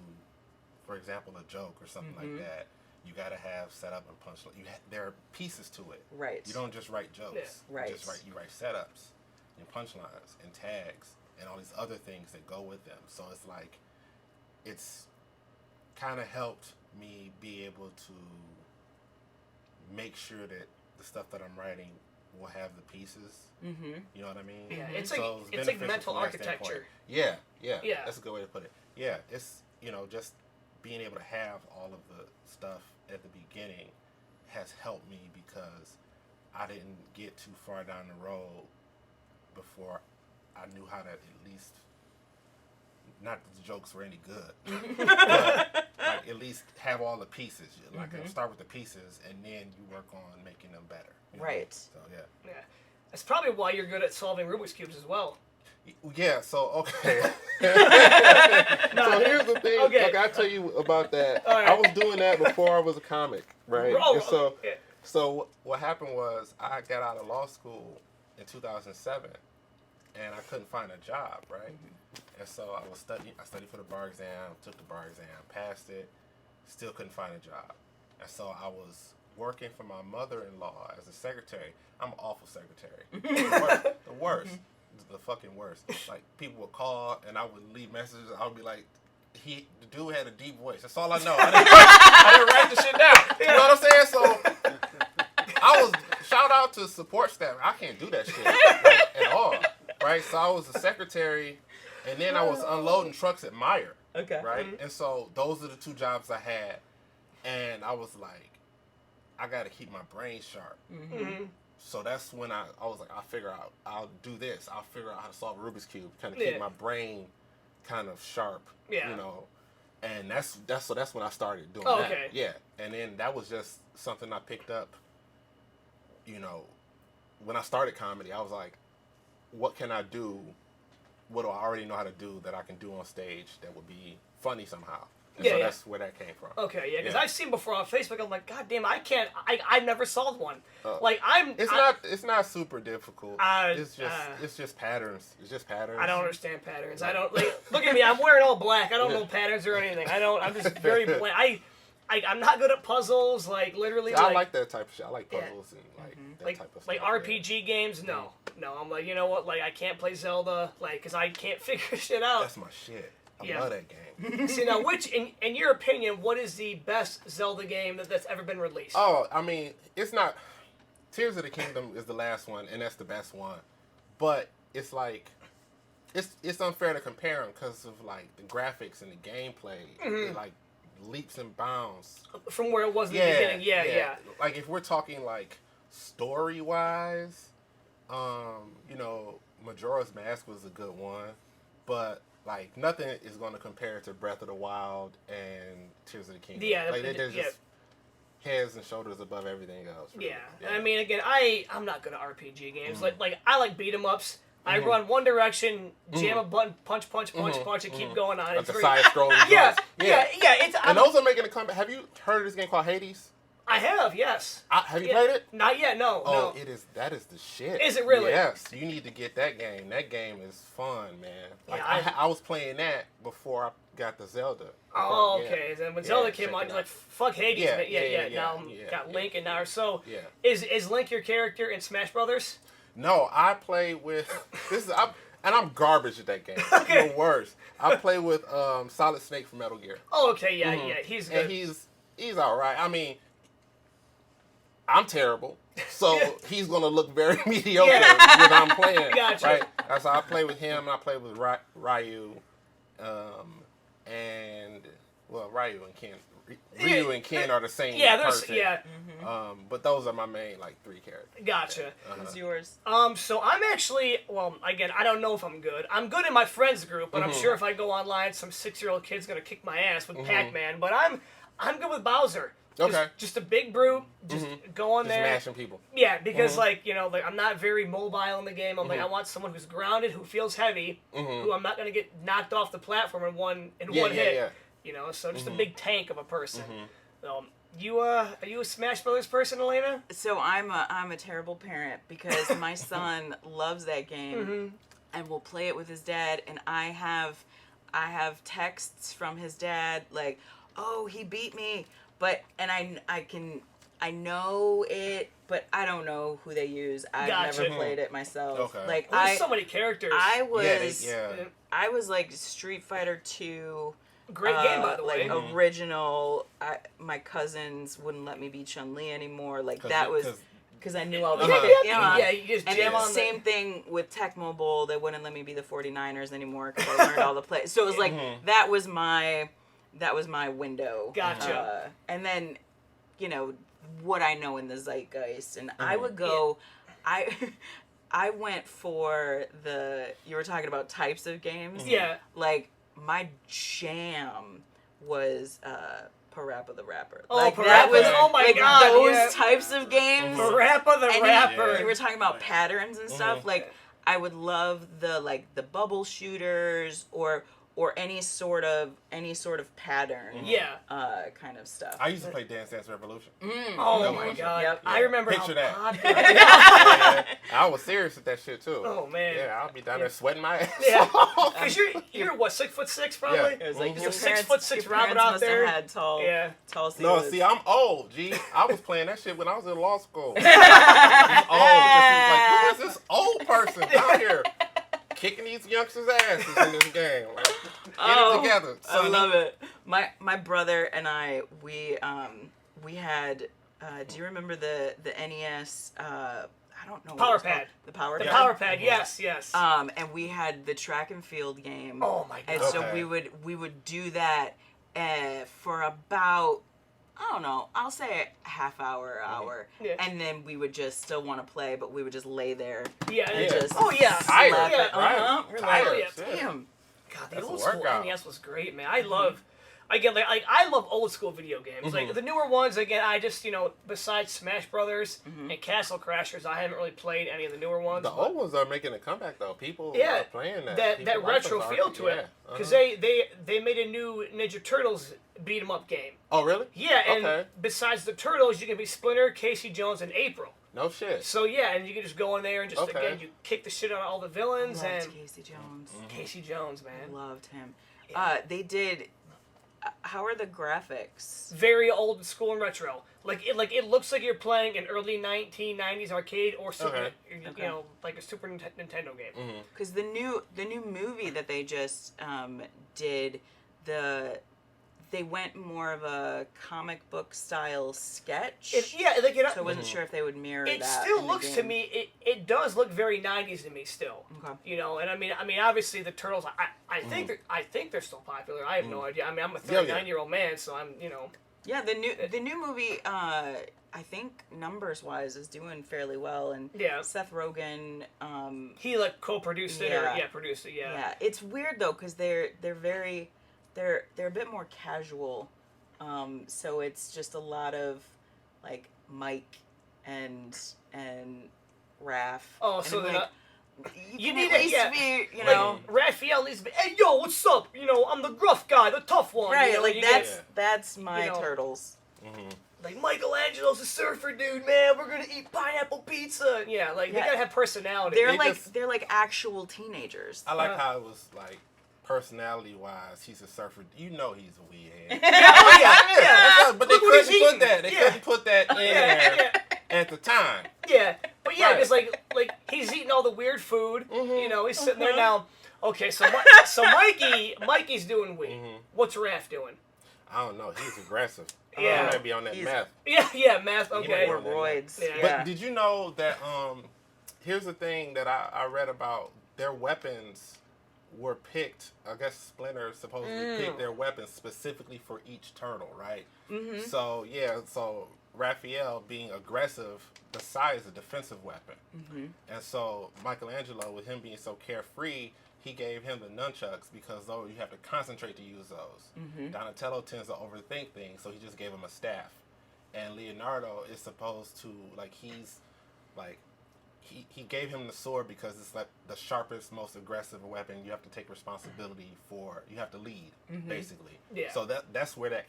S4: for example, a joke or something like that. You got to have setup and punchline. There are pieces to it. Right. You don't just write jokes. Yeah. Right. You write setups and punchlines and tags and all these other things that go with them. So it's like, it's kind of helped me be able to make sure that the stuff that I'm writing will have the pieces. You know what I mean?
S2: Yeah, it's like mental architecture.
S4: Yeah. That's a good way to put it. Yeah, it's, just being able to have all of the stuff at the beginning has helped me, because I didn't get too far down the road before I knew how to at least, not that the jokes were any good, but like at least have all the pieces. Like start with the pieces and then you work on making them better. Right. So yeah.
S2: That's probably why you're good at solving Rubik's Cubes as well.
S4: Yeah, so, okay. So here's the thing.
S2: Okay.
S4: Like, I'll tell you about that.
S2: Right.
S4: I was doing that before I was a comic, right?
S2: Oh,
S4: and so what happened was I got out of law school in 2007, and I couldn't find a job, right? And so I studied for the bar exam, took the bar exam, passed it, still couldn't find a job. And so I was working for my mother-in-law as a secretary. I'm an awful secretary. The worst. The fucking worst. Like, people would call and I would leave messages. I would be like, the dude had a deep voice. That's all I know. I didn't write the shit down. You know what I'm saying? So I was, shout out to support staff. I can't do that shit at all. Right? So I was a secretary, and then I was unloading trucks at Meyer. Okay. Right? And so those are the 2 jobs I had. And I was like, I got to keep my brain sharp.
S2: Mm-hmm.
S4: So that's when I was like, I'll do this. I'll figure out how to solve a Rubik's Cube, kind of keep my brain kind of sharp, you know. And that's when I started doing that.
S2: Okay.
S4: Yeah. And then that was just something I picked up, you know, when I started comedy. I was like, what can I do? What do I already know how to do that I can do on stage that would be funny somehow? And so that's where that came from.
S2: Okay, yeah, because I've seen before on Facebook. I'm like, God damn, I've never solved one.
S4: It's not super difficult. It's just patterns. It's just patterns.
S2: I don't understand patterns. I don't look at me. I'm wearing all black. I don't know patterns or anything. I'm just very blank. I'm not good at puzzles. Like literally.
S4: I like that type of shit. I like puzzles and that type of stuff.
S2: Like RPG games. No. I'm like, you know what? Like I can't play Zelda. Like because I can't figure shit out.
S4: That's my shit. I love that game.
S2: See now, which in your opinion, what is the best Zelda game that's ever been released?
S4: Oh, I mean, it's not. Tears of the Kingdom is the last one, and that's the best one. But it's like, it's unfair to compare them because of like the graphics and the gameplay. It like leaps and bounds
S2: from where it was in the beginning. Yeah.
S4: Like if we're talking like story wise, you know, Majora's Mask was a good one, but like nothing is going to compare to Breath of the Wild and Tears of the Kingdom.
S2: Yeah,
S4: like they're just heads and shoulders above everything else. Really.
S2: Yeah. I mean, again, I'm not good at RPG games. Like I like beat 'em ups. I run one direction, jam a button, punch, and keep going on.
S4: Like the side scrolling.
S2: Yeah.
S4: And those are making a comeback. Have you heard of this game called Hades?
S2: I have, yes.
S4: Have you played it?
S2: Not yet, no.
S4: Oh,
S2: no.
S4: that is the shit.
S2: Is it really?
S4: Yes, you need to get that game. That game is fun, man. Like I was playing that before I got the Zelda.
S2: Oh, okay. Then when Zelda came out, you're like, fuck Hades. Now got Link and now. So, is Link your character in Smash Brothers?
S4: No, I play with and I'm garbage at that game. The worst. I play with Solid Snake from Metal Gear.
S2: Oh, okay, yeah, he's good.
S4: And he's all right. I mean, I'm terrible, so he's gonna look very mediocre when I'm playing.
S2: Gotcha.
S4: Right? That's how I play with him. And I play with Ryu, and Ryu and Ken. Ryu and Ken are the same person. But those are my main like 3 characters.
S2: Gotcha.
S3: Who's yours?
S2: So I'm actually, again, I don't know if I'm good. I'm good in my friends group, but I'm sure if I go online, some 6-year-old kid's gonna kick my ass with Pac-Man. But I'm good with Bowser. Just a big brute, just go on there.
S4: Just mashing people.
S2: Yeah, because like I'm not very mobile in the game. I'm like I want someone who's grounded, who feels heavy, who I'm not gonna get knocked off the platform in one hit.
S4: Yeah.
S2: You know, so just a big tank of a person. Are you a Smash Brothers person, Elena?
S3: So I'm a terrible parent because my son loves that game and will play it with his dad, and I have texts from his dad like, "Oh, he beat me," and I know it, but I don't know who they use. I've never played it myself.
S4: Okay.
S3: Like
S2: there's so many characters.
S3: I was like Street Fighter 2.
S2: Great game, by the way.
S3: Like original. My cousins wouldn't let me be Chun-Li anymore. Like that was because I knew all the
S2: you just jam on
S3: same thing with Tech Mobile. They wouldn't let me be the 49ers anymore because I learned all the plays. So it was like that was my window.
S2: Gotcha.
S3: And then, what I know in the zeitgeist, and I would go. I went for you were talking about types of games.
S2: Yeah.
S3: Like my jam was Parappa the Rapper.
S2: Oh,
S3: like
S2: Parappa.
S3: That was
S2: oh my god,
S3: those types of games.
S2: Parappa the Rapper.
S3: You were talking about patterns and stuff. Like I would love the bubble shooters or any sort of pattern. Kind of stuff.
S4: I used to play Dance Dance Revolution.
S2: Oh my god. Yep. I remember
S4: Picture
S2: how
S4: that. I was serious with that shit too.
S2: Oh man.
S4: Yeah, I'll be down there sweating my ass
S2: off. Cause you're what, 6'6" probably?
S3: It was like
S2: your 6'6" Robert out there.
S3: Had tall ceilings.
S4: No, see, I'm old. I was playing that shit when I was in law school. I was old. Just like, who is this old person out here kicking these youngsters' asses in this game? Like, get it together, son.
S3: I love it. My brother and I, we had. Do you remember the NES? I don't know.
S2: Power Pad.
S3: The Power
S2: Pad.
S3: The
S2: Power Pad. Yes.
S3: And we had the track and field game.
S2: Oh my god.
S3: And so we would do that for about I don't know, I'll say a half hour, hour,
S2: Yeah.
S3: and then we would just still want to play, but we would just lay there.
S2: Yeah.
S3: And
S4: Yeah.
S3: just
S2: Oh, yeah.
S3: slap
S2: Tired,
S3: it.
S4: right.
S3: We're
S4: Tired,
S3: like,
S2: yeah.
S3: damn.
S2: God, the
S4: That's a
S2: old school
S4: workout.
S2: NES was great, man. I love. Again, like I love old school video games. Like the newer ones, again, I just besides Smash Brothers and Castle Crashers, I haven't really played any of the newer ones.
S4: The old ones are making a comeback though. People
S2: Yeah,
S4: are playing that.
S2: that
S4: People like
S2: retro
S4: those
S2: feel to
S4: arcade-
S2: it,
S4: yeah.
S2: because they made a new Ninja Turtles beat 'em up game.
S4: Oh really?
S2: Yeah, and
S4: Okay.
S2: besides the Turtles, you can be Splinter, Casey Jones, and April.
S4: No shit.
S2: So yeah, and you can just go in there and just
S4: Okay.
S2: again you kick the shit out of all the villains
S3: Loved
S2: and
S3: Casey Jones.
S2: Casey Jones, man.
S3: Loved him.
S2: Yeah.
S3: They did. How are the graphics?
S2: Very old school and retro. Like it looks like you're playing an early 1990s arcade or super,
S4: Okay.
S2: like a Super Nintendo game.
S3: Because the new movie that they just did, they went more of a comic book style sketch.
S2: So
S3: I wasn't sure if they would mirror
S2: it
S3: that.
S2: still
S3: in the
S2: looks to
S3: game.
S2: me it does look very 90s to me still.
S3: Okay.
S2: And I mean obviously the Turtles I think they're still popular. I have no idea. I mean I'm a 39-year-old man, so I'm
S3: Yeah, the new movie, I think numbers wise is doing fairly well, and
S2: Yeah.
S3: Seth Rogen.
S2: he like co-produced it
S3: Yeah.
S2: or produced it.
S3: Yeah, it's weird though because they're a bit more casual, so it's just a lot of like Mike and Raph.
S2: Oh,
S3: and
S2: so
S3: I'm
S2: they're
S3: like,
S2: not-
S3: you
S2: need
S3: need
S2: it,
S3: at least
S2: yeah.
S3: be, you
S2: Like
S3: know,
S2: Raphael needs to be, hey yo, what's up? I'm the gruff guy, the tough one.
S3: right? Like
S2: you
S3: that's
S2: get-
S3: that's my
S2: you know,
S3: Turtles.
S2: like Michelangelo's a surfer dude, man. We're gonna eat pineapple pizza. Yeah, like they
S3: Yeah.
S2: gotta have personality.
S3: They're like actual teenagers.
S4: I like how it was like personality wise, he's a surfer. You know he's a weed head.
S2: yeah.
S4: But they
S2: Look what he's
S4: couldn't put
S2: eating.
S4: that. They
S2: Yeah.
S4: couldn't put that in there at the time.
S2: Yeah, but yeah,
S4: Right.
S2: because like he's eating all the weird food. He's sitting there now. Okay, so Mikey's doing weed. What's Raph doing?
S4: I don't know. He's aggressive.
S2: Yeah.
S4: He might be on that meth.
S2: Yeah, math.
S4: might
S2: Okay.
S4: be
S3: Or
S4: on that
S3: roids.
S2: Yeah.
S4: But did you know that here's the thing that I read about, their weapons were picked, I guess Splinter supposedly picked their weapons specifically for each turtle, right? So Raphael being aggressive, the sai is a defensive weapon. And so Michelangelo, with him being so carefree, he gave him the nunchucks because though you have to concentrate to use those. Donatello tends to overthink things, so he just gave him a staff. And Leonardo is supposed to, like, he gave him the sword because it's like the sharpest, most aggressive weapon. You have to take responsibility for. You have to lead, basically.
S2: Yeah.
S4: So that's where that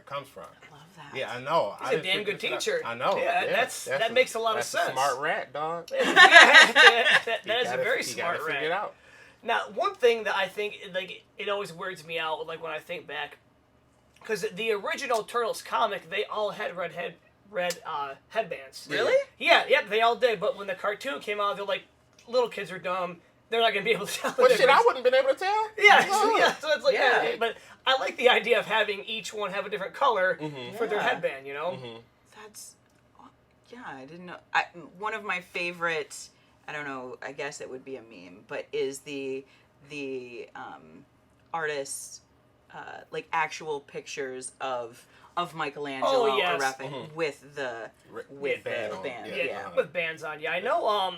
S4: comes from.
S3: Love that.
S4: Yeah, I know.
S2: He's a damn good teacher.
S4: I know.
S2: Yeah, that makes a lot of
S4: that's
S2: sense.
S4: A smart rat, dog.
S2: that is a very smart
S4: figure
S2: rat.
S4: it out.
S2: Now, one thing that I think, like, it always weirds me out, like, when I think back, because the original Turtles comic, they all had red headbands.
S3: Really?
S2: Yeah, they all did. But when the cartoon came out, they're like, little kids are dumb. They're not gonna be able to tell. The
S4: But shit, I
S2: difference.
S4: wouldn't been able to tell.
S2: Yeah,
S4: No.
S2: so it's like,
S3: Yeah.
S2: but I like the idea of having each one have a different color for their
S3: Yeah.
S2: headband.
S3: That's, yeah, I didn't know. One of my favorite, I don't know, I guess it would be a meme, but is the artist, like actual pictures of Michelangelo
S2: Oh, yes.
S3: or Raphael with the
S4: band
S3: the
S4: on.
S3: band.
S4: Yeah.
S3: Yeah.
S2: with bands on. Yeah, I know.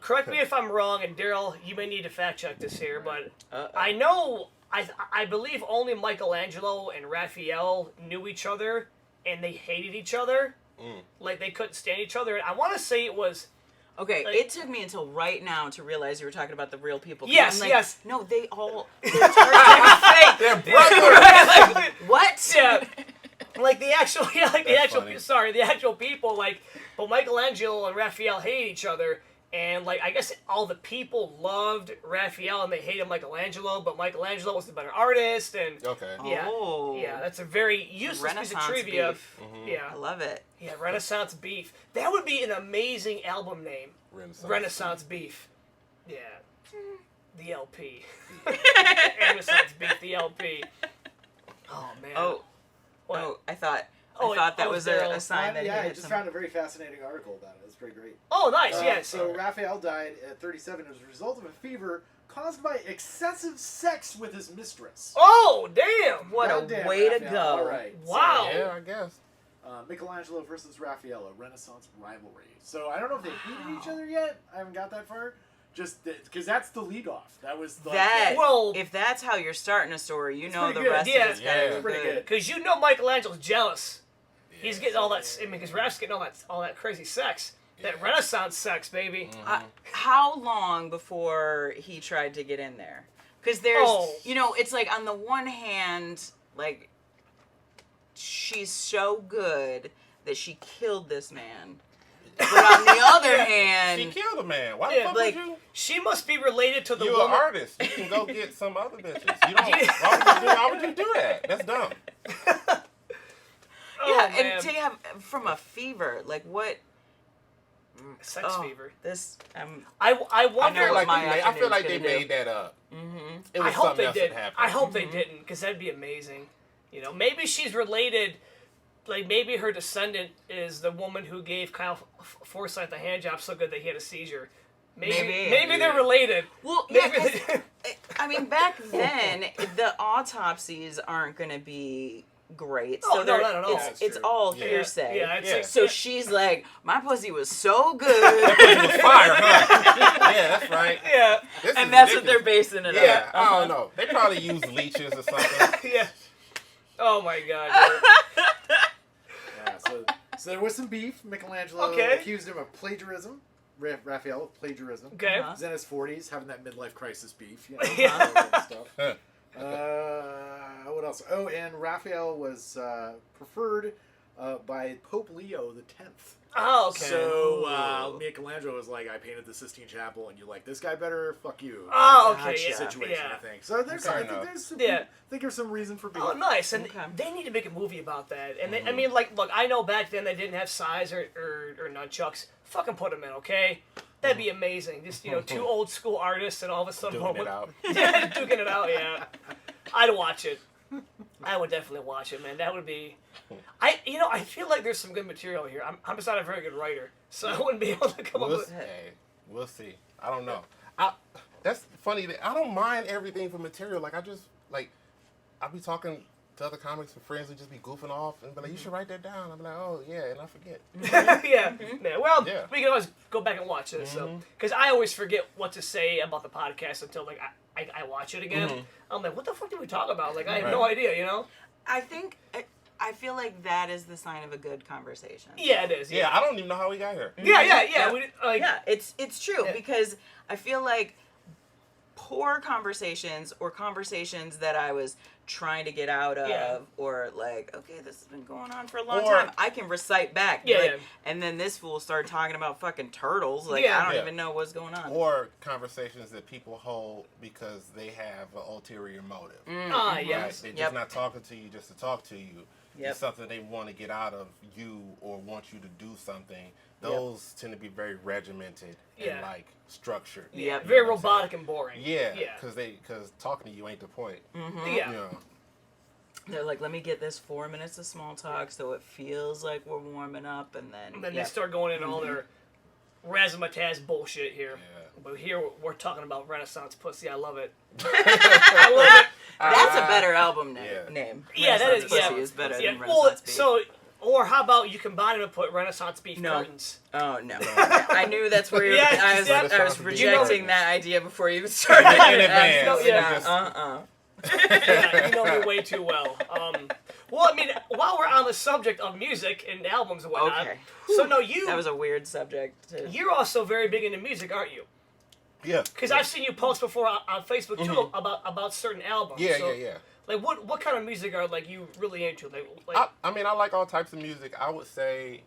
S2: Correct me if I'm wrong, and Daryl, you may need to fact check this here, but I know, I believe only Michelangelo and Raphael knew each other, and they hated each other. Like, they couldn't stand each other. And I want to say it was...
S3: Okay,
S2: Like-
S3: it took me until right now to realize you were talking about the real people. 'Cause
S2: Yes,
S3: I'm like,
S2: yes.
S3: No, they all... They're fake.
S4: They're brothers.
S3: What?
S2: Yeah. Like the actual,
S4: funny.
S2: the actual people, like, but Michelangelo and Raphael hate each other, and, like, I guess all the people loved Raphael and they hated Michelangelo, but Michelangelo was the better artist, and
S4: Okay.
S2: yeah,
S3: Oh.
S2: yeah, that's a very useless piece of
S3: Renaissance
S2: trivia.
S3: beef. I
S2: Yeah,
S3: love it.
S2: yeah, Renaissance Beef. That would be an amazing album name. Renaissance Beef. Yeah. The LP. Renaissance Beef, the LP. Oh, man.
S3: Oh,
S2: What?
S3: oh, I thought
S2: Oh,
S3: I thought that
S2: oh,
S3: was
S2: Daryl.
S3: a sign that he
S5: yeah, I
S3: had
S5: just
S3: some...
S5: found a very fascinating article about it. It was pretty great.
S2: Oh, nice. Yes.
S5: So Raphael died at 37 as a result of a fever caused by excessive sex with his mistress.
S2: Oh, damn.
S3: What
S5: Goddamn,
S3: a way to
S5: Raphael.
S3: go.
S5: All right.
S2: Wow.
S4: Yeah, I guess.
S5: Michelangelo versus Raphael, a Renaissance rivalry. So I don't know if they hated each other yet. I haven't got that far. Just because that's the lead off. That was the
S2: Well,
S3: if that's how you're starting a story, you know the
S5: pretty good.
S3: rest
S2: Yeah.
S3: of it's gotta
S4: Yeah.
S3: go
S5: pretty
S3: good.
S5: good.
S2: because you know Michelangelo's jealous. He's getting all that. I mean, because Raph's getting all that crazy sex, that Renaissance sex, baby.
S3: How long before he tried to get in there? Because there's, you know, it's like on the one hand, like, she's so good that she killed this man. But on the other hand...
S4: She killed a man. Why the fuck
S3: like,
S4: would you?
S2: She must be related to the
S4: You're an
S2: woman.
S4: artist. You can go get some other bitches. You don't. Why would you do that? That's dumb.
S3: yeah,
S2: man.
S3: and to have, from a fever, like, what...
S2: Sex fever.
S3: This,
S2: I
S3: I
S2: wonder.
S3: know what my
S4: I feel like they
S3: afternoon's gonna
S4: made that up.
S3: Mm-hmm.
S4: It was
S2: I hope
S4: something
S2: they
S4: else
S2: did.
S4: that happened.
S2: I hope they didn't, because that'd be amazing. You know, maybe she's related. Like maybe her descendant is the woman who gave Kyle Forsyth the hand job so good that he had a seizure. Maybe they're related.
S3: Well,
S2: Maybe
S3: yeah,
S2: they-
S3: I mean, back then, the autopsies aren't going to be great.
S2: Oh,
S3: So
S2: no,
S3: they're-
S2: not at all.
S3: it's,
S5: That's
S3: it's
S5: true.
S3: all
S4: Yeah.
S3: hearsay.
S2: Yeah, it's
S4: Yeah.
S2: like,
S3: So she's like, my pussy was so good.
S4: It was fire, huh? Yeah, that's right.
S2: yeah,
S4: This is
S3: And that's what they're
S4: ridiculous.
S3: basing it
S4: Yeah,
S3: on.
S4: I don't know. They probably use leeches or something.
S2: yeah. Oh my god.
S5: Yeah, so there was some beef. Michelangelo
S2: Okay.
S5: accused him of plagiarism. Raphael of plagiarism.
S2: Okay.
S3: Uh-huh.
S5: He's in his 40s, having that midlife crisis beef. You know,
S2: Yeah.
S5: all that stuff.
S4: Huh.
S5: What else? Oh, and Raphael was preferred by Pope Leo the 10th.
S2: Oh, okay.
S5: So Michelangelo was like, I painted the Sistine Chapel, and you like this guy better? Fuck you.
S2: Oh, okay.
S3: Gotcha.
S2: Yeah.
S5: Situation,
S2: yeah.
S5: I think. So there's,
S4: Fair
S5: I think
S4: enough.
S5: there's some,
S2: Yeah.
S5: I think there's some reason for beef.
S2: Oh, nice. And
S3: Okay.
S2: they need to make a movie about that. And they, I mean, like, look, I know back then they didn't have size or nunchucks. Fucking put them in, okay? That'd be amazing. Just, you know, two old school artists and all of a sudden...
S4: Duking it out.
S2: Yeah, duking it out, yeah. I'd watch it. I would definitely watch it, man. That would be... I feel like there's some good material here. I'm just not a very good writer, so I wouldn't be able to come up with...
S4: Hey, we'll see. I don't know. That's funny. That I don't mind everything for material. Like, I'll be talking to other comics and friends who just be goofing off and be like, you should write that down. I'm like, oh, yeah, and I forget.
S2: yeah. Well,
S4: Yeah.
S2: we can always go back and watch it. So, because I always forget what to say about the podcast until like I watch it again. I'm like, what the fuck did we talk about? Like, I have no
S4: Right.
S2: idea. You know?
S3: I feel like that is the sign of a good conversation.
S2: Yeah, it is.
S4: Yeah, I don't even know how we got here.
S2: Yeah. We, like,
S3: Yeah, it's true
S2: Yeah.
S3: because I feel like poor conversations or conversations that I was trying to get out of
S2: Yeah.
S3: or like, okay, this has been going on for a long
S4: Or-
S3: time. I can recite back.
S2: Yeah,
S3: like,
S2: yeah.
S3: And then this fool started talking about fucking turtles. Like,
S2: Yeah.
S3: I don't
S4: Yeah.
S3: even know what's going on.
S4: Or conversations that people hold because they have an ulterior motive.
S2: yes.
S4: Right? They're just
S3: Yep.
S4: not talking to you just to talk to you.
S3: Yep.
S4: It's something they want to get out of you or want you to do something. Those tend to be very regimented
S2: Yeah.
S4: and like structured.
S2: Yeah.
S3: Yep.
S2: Very
S4: You know what I'm saying?
S2: robotic and boring.
S4: Yeah,
S2: Yeah.
S4: because talking to you ain't the point.
S2: Yeah.
S4: You know.
S3: They're like, let me get this 4 minutes of small talk so it feels like we're warming up, and then
S2: And then
S3: yeah.
S2: they start going into all their razzmatazz bullshit here.
S4: Yeah.
S2: But here we're talking about Renaissance pussy. I love it. I love it.
S3: That's a better album
S4: Yeah.
S3: name.
S2: Yeah, that is.
S3: Renaissance
S2: Yeah,
S3: Pussy is better
S2: yeah.
S3: than
S2: Well,
S3: Renaissance Beef.
S2: so, or how about you combine them and put Renaissance beef
S3: No.
S2: curtains?
S3: Oh no! I knew that's where
S2: Yeah,
S3: I was.
S2: yeah.
S3: I was
S4: Renaissance beef
S3: rejecting
S4: curtains.
S3: that idea before you started.
S4: In advance.
S2: No, yeah.
S3: Uh-uh.
S2: Yeah, you know me way too well. Well, I mean, while we're on the subject of music and albums and whatnot,
S3: Okay.
S2: so no,
S3: That was a weird subject.
S2: you're also very big into music, aren't you?
S4: Yeah.
S2: Because I've seen you post before on Facebook too about certain albums.
S4: Yeah,
S2: So,
S4: yeah.
S2: Like, what kind of music are like you really into? Like
S4: I mean, I like all types of music. I would say,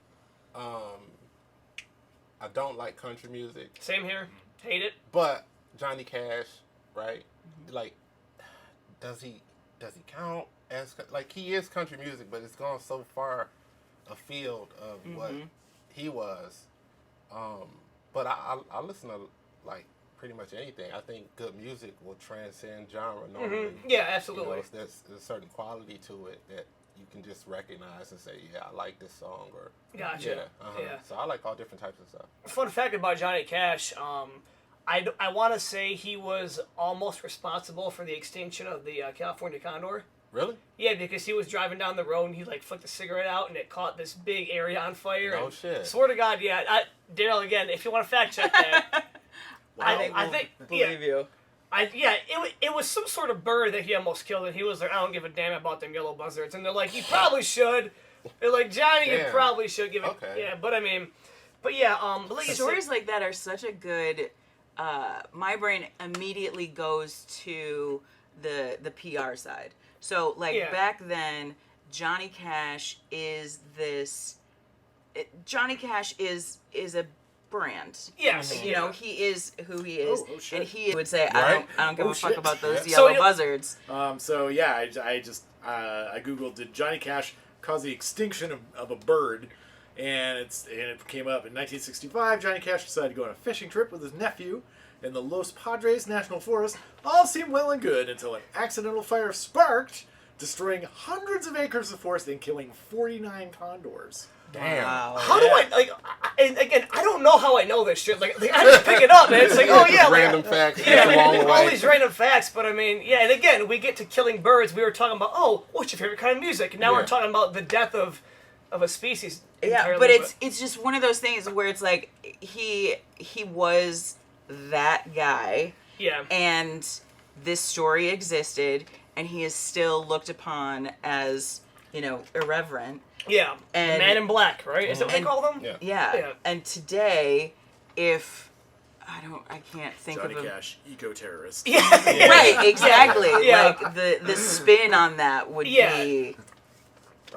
S4: I don't like country music,
S2: same here. Hate it.
S4: but Johnny Cash, right? Like, does he count as like he is country music, but it's gone so far afield of what he was. But I listen to like pretty much anything. I think good music will transcend genre normally.
S2: Yeah,
S4: You know,
S2: absolutely.
S4: there's a certain quality to it that you can just recognize and say, yeah, I like this song, or
S2: Gotcha. Yeah.
S4: So I like all different types of stuff.
S2: Fun fact about Johnny Cash, I want to say he was almost responsible for the extinction of the California condor.
S4: Really?
S2: Yeah, because he was driving down the road and he like flicked a cigarette out and it caught this big area on fire.
S4: No
S2: and
S4: shit.
S2: Swear to God, yeah. Daryl, again, if you want to fact check that, I think
S3: believe you.
S2: It was some sort of bird that he almost killed, and he was like, I don't give a damn about them yellow buzzards. And they're like, you probably should. They're like, Johnny, you
S4: Damn.
S2: probably should give it.
S4: Okay.
S2: Yeah, but I mean, like you said-
S3: Stories like that are such a good. My brain immediately goes to the PR side. So back then, Johnny Cash is this. Johnny Cash is a brand.
S2: Yes.
S3: You know, he is who he is,
S5: Oh, shit.
S3: and he would say,
S4: Right?
S3: I don't give
S5: Oh,
S3: a fuck
S5: shit.
S3: about those
S4: Yeah.
S3: yellow
S2: So,
S3: buzzards.
S5: So yeah, I just I googled, did Johnny Cash cause the extinction of a bird, and it came up in 1965. Johnny Cash decided to go on a fishing trip with his nephew in the Los Padres National Forest. All seemed well and good until an accidental fire sparked, destroying hundreds of acres of forest and killing 49 condors.
S4: Damn.
S3: Wow.
S2: How do and again, I don't know how I know this shit. Like I just pick it up, man. It's like, oh yeah,
S4: Random facts
S2: Yeah,
S4: along the way.
S2: all these random facts, but I mean, yeah, and again, we get to killing birds. We were talking about, what's your favorite kind of music? And now
S4: Yeah.
S2: we're talking about the death of a species.
S3: Yeah,
S2: entirely,
S3: but it's just one of those things where it's like he was that guy,
S2: yeah,
S3: and this story existed, and he is still looked upon as, you know, irreverent.
S2: yeah.
S3: And-
S2: Man in Black, right? Is that what they
S3: and-
S2: call them?
S4: Yeah.
S3: Yeah. And today, if I can't think
S5: Johnny
S3: of a
S5: Cash, eco-terrorist.
S2: Yeah.
S3: right, exactly.
S2: Yeah.
S3: Like the spin on that would
S2: Yeah.
S3: be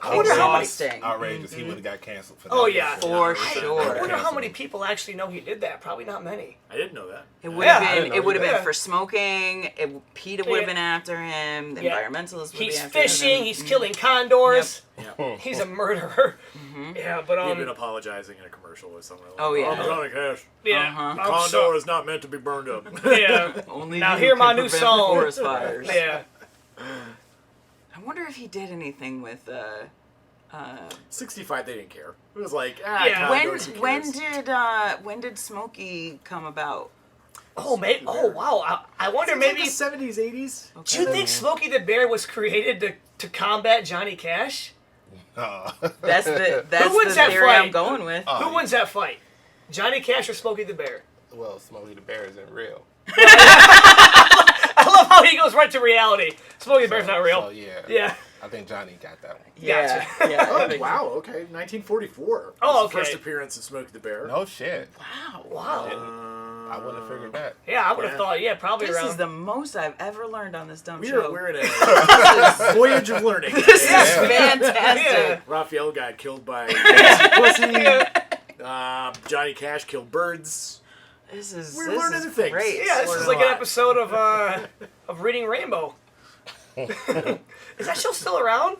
S2: I wonder how many.
S3: exhausting.
S4: Outrageous. He would have got canceled for that.
S2: Oh, yeah.
S3: For
S2: I
S3: sure.
S2: wonder how many people actually know he did that. Probably not many.
S5: I didn't know that.
S3: It would
S2: Yeah, I
S3: have
S4: didn't
S3: been.
S4: know
S3: It would have
S2: either.
S3: been for smoking. PETA would have been after him. The
S2: Yeah.
S3: environmentalists would
S2: He's
S3: be after him.
S2: fishing. He's killing condors.
S5: Yeah.
S2: He's a murderer. Yeah, but
S5: He'd been apologizing in a commercial or something.
S3: Oh, yeah.
S5: I'm Johnny Cash.
S2: yeah,
S3: Uh-huh.
S2: I'm
S5: Condor
S2: so-
S5: is not meant to be burned up.
S2: yeah.
S3: Only
S2: Now
S3: you
S2: hear
S3: can
S2: my new
S3: prevent
S2: song.
S3: forest fires.
S2: Yeah.
S3: I wonder if he did anything with.
S5: 65, they didn't care. It was like,
S2: Yeah.
S5: Condors, who cares?
S3: When did Smokey come about?
S2: Oh, maybe. Oh, wow. I wonder
S5: Seems like
S2: maybe.
S5: the 70s, 80s.
S2: Do you think Smokey the Bear was created to combat Johnny Cash?
S3: That's the
S2: wins that
S3: theory
S2: fight?
S3: I'm going with.
S2: Who wins that fight? Johnny Cash or Smokey the Bear?
S4: Well, Smokey the Bear isn't real.
S2: I love how he goes right to reality. Smokey the Bear's not real.
S4: So, yeah.
S2: Yeah.
S4: I think Johnny got that one.
S3: Yeah,
S2: Gotcha.
S3: yeah.
S5: Oh, wow, okay. 1944.
S2: Oh,
S5: was
S2: okay.
S5: the first appearance of Smokey the Bear.
S4: No shit.
S2: Wow.
S4: I wouldn't have figured that.
S2: Yeah, I would have
S5: Yeah.
S2: thought, probably
S3: This
S2: around.
S3: is the most I've ever learned on this dumb
S5: We're
S3: show.
S5: in a voyage of learning.
S3: This is
S4: Yeah.
S3: fantastic.
S2: Yeah.
S5: Raphael got killed by pussy. Johnny Cash killed birds.
S3: This is
S5: We're
S3: this
S5: learning
S3: is
S5: the things.
S3: great.
S2: Yeah, this
S5: Learn
S2: is
S5: a
S2: like an
S5: lot.
S2: episode of Reading Rainbow. Is that show still around?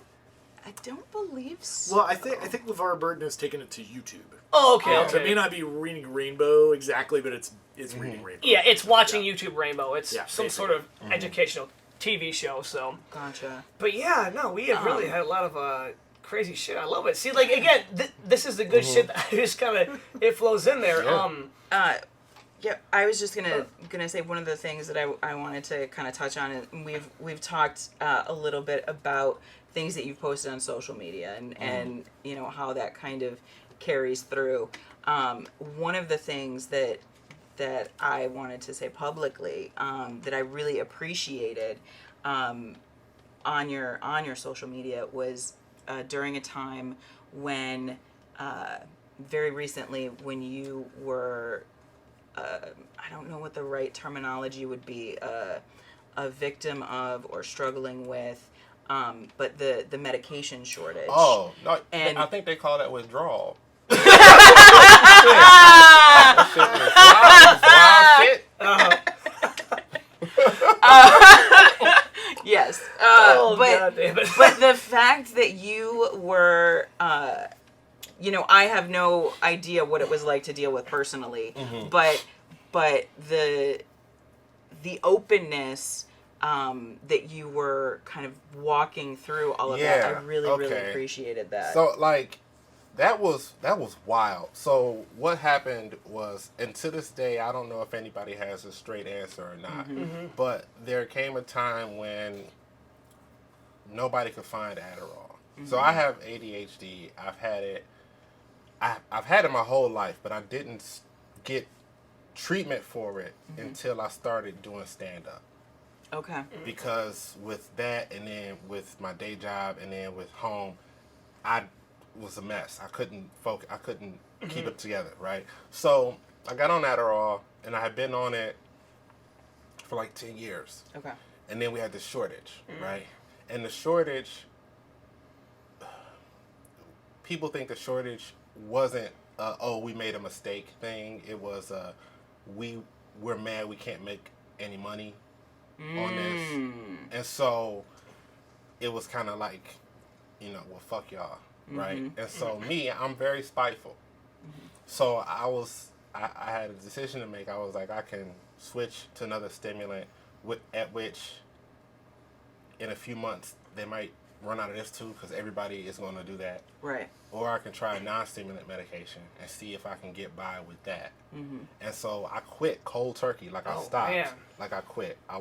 S3: I don't believe so.
S5: Well, I think LeVar Burton has taken it to YouTube.
S2: Oh, okay.
S5: So it may
S2: Okay.
S5: not be Reading Rainbow exactly, but it's Reading Rainbow.
S2: Yeah, it's watching YouTube Rainbow. It's
S5: Yeah,
S2: some sort of educational TV show. So,
S3: Gotcha.
S2: but yeah, no, we have really had a lot of crazy shit. I love it. See, like again, this is the good shit that just kind of it flows in there.
S4: Yeah.
S3: Yeah, I was just gonna say one of the things that I wanted to kind of touch on, and we've talked a little bit about things that you've posted on social media and you know how that kind of carries through. One of the things that I wanted to say publicly that I really appreciated on your social media was during a time when very recently when you were I don't know what the right terminology would be, a victim of or struggling with, but the medication shortage.
S4: Oh, no,
S3: And-
S4: I think they call that withdrawal.
S3: Yes.
S2: Oh,
S3: but
S2: God damn it.
S3: but the fact that you were, you know, I have no idea what it was like to deal with personally, but the openness that you were kind of walking through all of
S4: Yeah,
S3: that. I really
S4: okay.
S3: appreciated that.
S4: So like that was wild. So what happened was, and to this day I don't know if anybody has a straight answer or not, but there came a time when nobody could find Adderall. So I have ADHD. I've had it. I've had it my whole life, but I didn't get treatment for it until I started doing stand-up.
S3: Okay.
S4: Because with that, and then with my day job, and then with home, I was a mess. I couldn't focus. I couldn't keep it together, right? So I got on Adderall, and I had been on it for like 10 years.
S3: Okay.
S4: And then we had the shortage, right? And the shortage, people think the shortage wasn't we made a mistake thing. It was we're mad we can't make any money on this. And so it was kind of like, well, fuck y'all, right? And so I'm very spiteful. So I had a decision to make. I was like, I can switch to another stimulant, at which in a few months they might run out of this too, because everybody is going to do that.
S3: Right.
S4: Or I can try a non-stimulant medication and see if I can get by with that. And so I quit cold turkey. Like, I stopped.
S2: Man.
S4: Like, I quit. I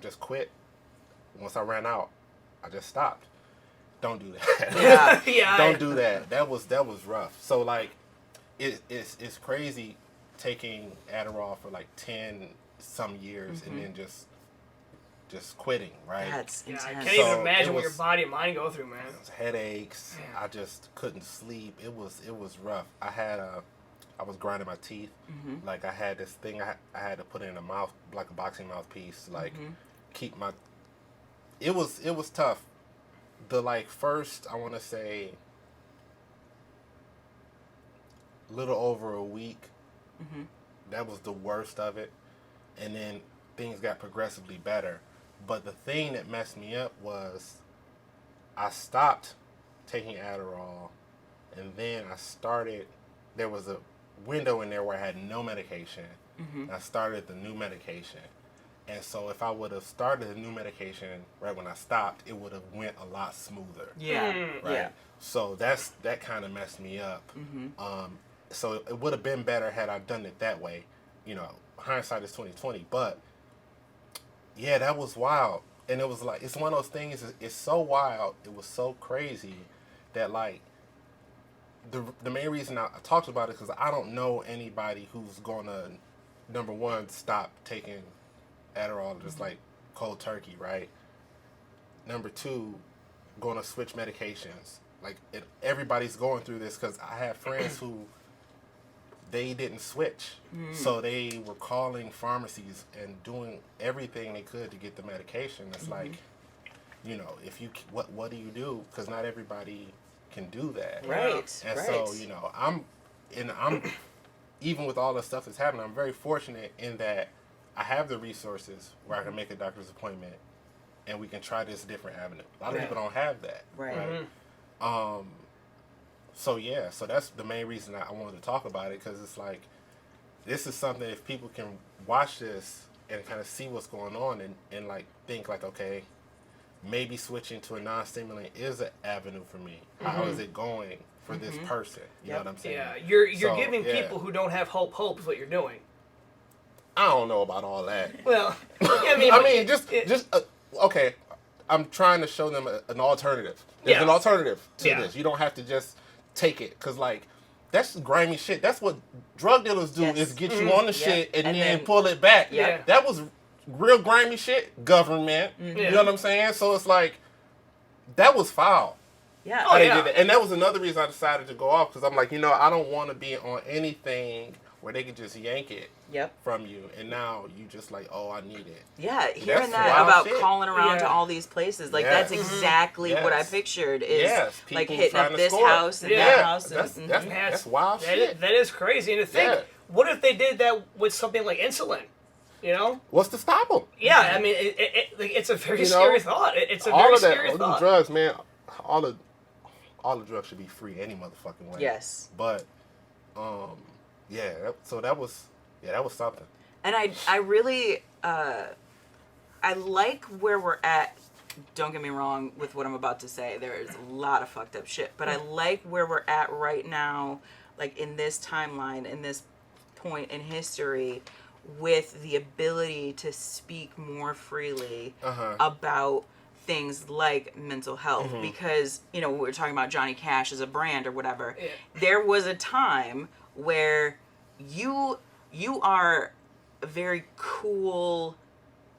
S4: just quit. Once I ran out, I just stopped. Don't do that.
S3: Yeah.
S4: Don't do that. That was rough. So, like, it's crazy taking Adderall for like 10 some years and then just quitting, right?
S3: That's
S2: Yeah, I
S3: intense.
S2: can't
S4: So
S2: even imagine
S4: it
S2: what your
S4: was-
S2: body and mind go through, man.
S4: It was headaches.
S2: Yeah.
S4: I just couldn't sleep. It was rough. I was grinding my teeth. Like, I had this thing I had to put in a mouth, like a boxing mouthpiece, like keep my. It was tough. The first, I want to say, little over a week. That was the worst of it, and then things got progressively better. But the thing that messed me up was I stopped taking Adderall, and then there was a window in there where I had no medication. And I started the new medication. And so if I would have started the new medication right when I stopped, it would have went a lot smoother.
S3: Yeah.
S4: Right?
S3: Yeah.
S4: So that kind of messed me up. So it would have been better had I done it that way. Hindsight is 20/20, but yeah, that was wild. And it was like, it's one of those things, it's so wild, it was so crazy that like the main reason I talked about it, because I don't know anybody who's gonna, number one, stop taking Adderall just like cold turkey, right? Number two, gonna switch medications. Like, everybody's going through this, because I have friends who they didn't switch. So they were calling pharmacies and doing everything they could to get the medication. It's like, if you, what do you do? Because not everybody can do that.
S3: Right.
S4: And
S3: right.
S4: so, I'm even with all the stuff that's happening, I'm very fortunate in that I have the resources where I can make a doctor's appointment and we can try this different avenue. A lot of people don't have that.
S3: Right.
S4: So yeah, so that's the main reason I wanted to talk about it, because it's like, this is something, if people can watch this and kind of see what's going on and like think like, okay, maybe switching to a non-stimulant is an avenue for me. How is it going for this person? You know what I'm saying?
S2: Yeah, you're
S4: So,
S2: giving
S4: yeah.
S2: people who don't have hope is what you're doing.
S4: I don't know about all that.
S2: Well, I mean,
S4: okay. I'm trying to show them an alternative. There's an alternative to this. You don't have to just take it, because like, that's grimy shit. That's what drug dealers do, is get you on the shit and then pull it back.
S2: Yeah.
S4: That was real grimy shit. Government. You know what I'm saying? So it's like, that was foul.
S3: Yeah.
S4: How they did that. And that was another reason I decided to go off, because I'm like, I don't want to be on anything where they could just yank it from you, and now you just like, oh, I need it.
S3: Yeah, hearing
S4: That's
S3: that
S4: wild
S3: about
S4: shit.
S3: calling around to
S2: Yeah.
S3: all these places, like,
S4: Yes.
S3: that's exactly what I
S4: Yes.
S3: pictured, is like
S4: people
S3: hitting
S4: trying
S3: up
S4: to
S3: this
S4: score.
S3: house and
S2: Yeah.
S3: that house.
S4: That's
S3: And,
S4: that's wild
S2: that
S4: shit.
S2: that is crazy. And to think, what if they did that with something like insulin?
S4: What's to stop them?
S2: Yeah, I mean, it's a very scary thought. It's a
S4: all
S2: very
S4: of that,
S2: scary
S4: all the
S2: thought.
S4: drugs, man. All the drugs should be free any motherfucking way.
S3: Yes.
S4: But, so that was something.
S3: And I really, I like where we're at. Don't get me wrong with what I'm about to say. There is a lot of fucked up shit. But I like where we're at right now, like in this timeline, in this point in history, with the ability to speak more freely about things like mental health. Because, you know, we were talking about Johnny Cash as a brand or whatever. Yeah. There was a time where you are a very cool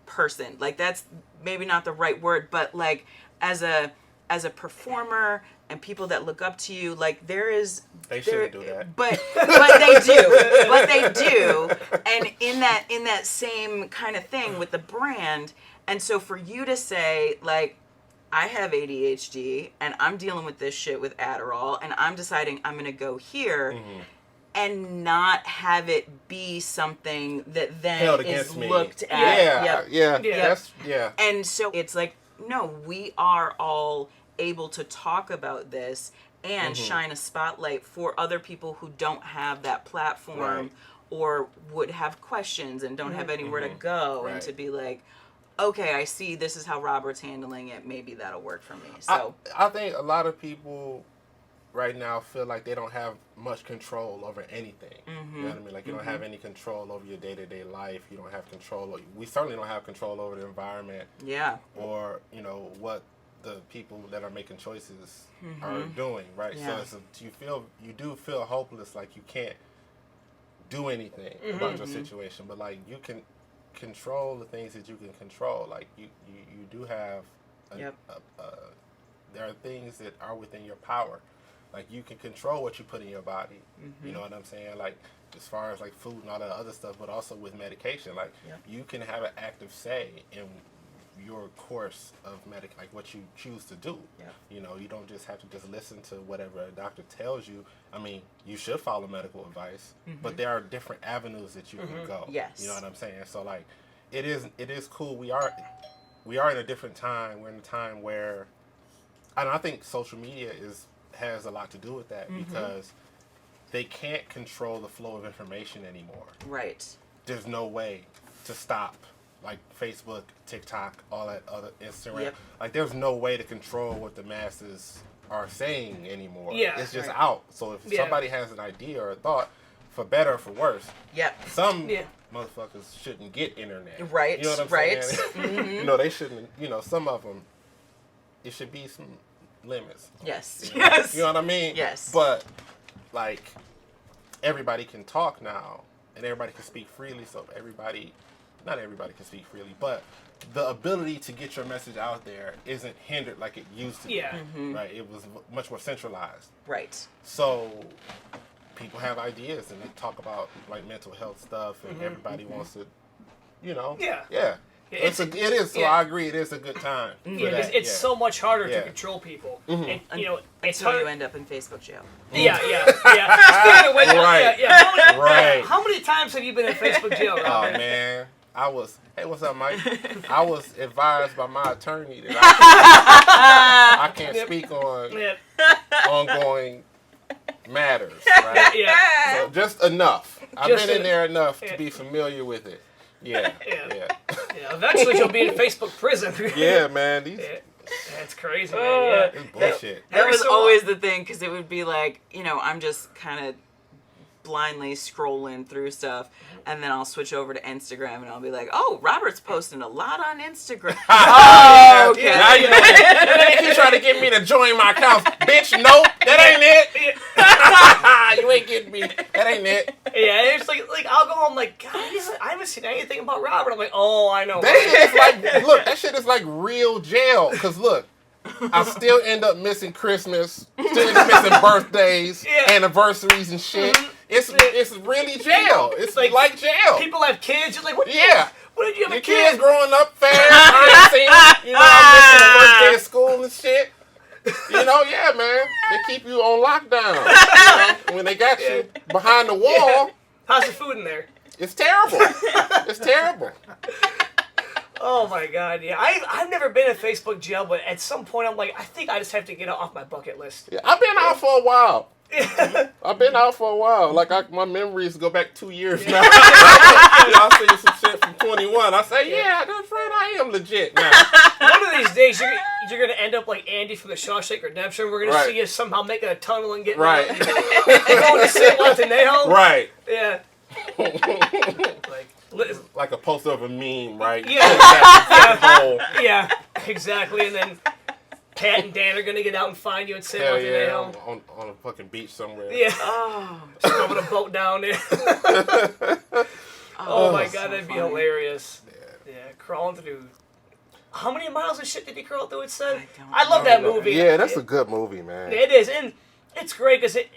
S3: person. Like, that's maybe not the right word, but like as a performer and people that look up to you, like
S4: they shouldn't do that,
S3: but they do, and in that same kind of thing with the brand. And so for you to say, like, I have ADHD and I'm dealing with this shit with Adderall and I'm deciding I'm gonna go here, and not have it be something that then is looked at.
S4: Yeah.
S3: And so it's like, no, we are all able to talk about this and shine a spotlight for other people who don't have that platform or would have questions and don't have anywhere to go, and to be like, okay, I see this is how Robert's handling it. Maybe that'll work for me. So
S4: I think a lot of people right now feel like they don't have much control over anything. You know what I mean? Like, you don't have any control over your day-to-day life. You don't have control. We certainly don't have control over the environment. Yeah. Or, you know, what the people that are making choices are doing, right? Yeah. So you do feel hopeless, like you can't do anything about your situation. But, like, you can control the things that you can control. Like, you do have there are things that are within your power. Like, you can control what you put in your body. You know what I'm saying? Like, as far as, like, food and all that other stuff, but also with medication. Like, you can have an active say in your course of like, what you choose to do. You know, you don't just have to just listen to whatever a doctor tells you. I mean, you should follow medical advice, but there are different avenues that you can go. Yes. You know what I'm saying? So, like, it is cool. We are in a different time. We're in a time where, and I think social media has a lot to do with that, because they can't control the flow of information anymore. Right. There's no way to stop, like, Facebook, TikTok, all that other, Instagram. Like, there's no way to control what the masses are saying anymore. Yeah. It's just out. So if somebody has an idea or a thought, for better or for worse, some motherfuckers shouldn't get internet. Right. You know what I'm saying? You know, they shouldn't, you know, some of them, it should be some limits. Yes. You know? Yes. You know what I mean? Yes. But, like, everybody can talk now, and everybody can speak freely. So not everybody can speak freely, but the ability to get your message out there isn't hindered like it used to be. Right? It was much more centralized. Right. So people have ideas and they talk about, like, mental health stuff, and everybody wants to, you know. Yeah. It is. So I agree. It is a good time.
S2: It's so much harder to control people. And, you know, it's
S3: until you end up in Facebook jail.
S2: Right. How many times have you been in Facebook jail, Robert?
S4: Oh, man. Hey, what's up, Mike? I was advised by my attorney that I can't speak on ongoing matters, right? So just enough. I've been in there enough to be familiar with it. Yeah.
S2: Eventually you'll be in Facebook prison.
S4: Yeah, man.
S2: That's crazy, man.
S4: It's bullshit.
S3: That was always the thing, because it would be like, you know, I'm just kind of blindly scrolling through stuff, and then I'll switch over to Instagram and I'll be like, oh, Robert's posting a lot on Instagram.
S4: Oh, okay. Now you know that. They keep trying to get me to join my account. Bitch, nope, that ain't it. You ain't getting me. That ain't it.
S2: Yeah, it's like I'll go home like, God, I haven't seen anything about Robert. I'm like, oh, I know.
S4: That shit is like, look, that shit is like real jail. Because look, I still end up missing Christmas, still end up missing birthdays, anniversaries and shit. It's really jail. It's like jail.
S2: People have kids. You're like, what? What did you have?
S4: Your kids growing up fast. I ain't seen. You know, I'm missing the first day of school and shit. You know, yeah, man. They keep you on lockdown. You know, when they got you behind the wall.
S2: How's the food in there?
S4: It's terrible. It's terrible.
S2: Oh my God, yeah. I've never been in Facebook jail, but at some point I'm like, I think I just have to get it off my bucket list.
S4: Yeah, I've been out for a while.
S6: I've been out for a while. Like my memories go back 2 years now. I'll see some shit from 21. I say, yeah, that's right. I am legit now.
S2: One of these days, you're gonna end up like Andy from the Shawshank Redemption. We're gonna see you somehow making a tunnel and getting
S6: right.
S2: out. Going to San Montenegro.
S6: Right.
S2: Yeah.
S6: Like a poster of a meme, right?
S2: Yeah. Yeah. Exactly. And then Pat and Dan are gonna get out and find you and San Montenegro.
S6: Yeah, on a fucking beach somewhere.
S2: Yeah.
S3: Oh.
S2: Throwing a boat down there. Oh my god, that'd be hilarious. Yeah, crawling through. How many miles of shit did he crawl through? It said. I love that movie.
S6: Yeah, that's a good movie, man.
S2: It is, and it's great because it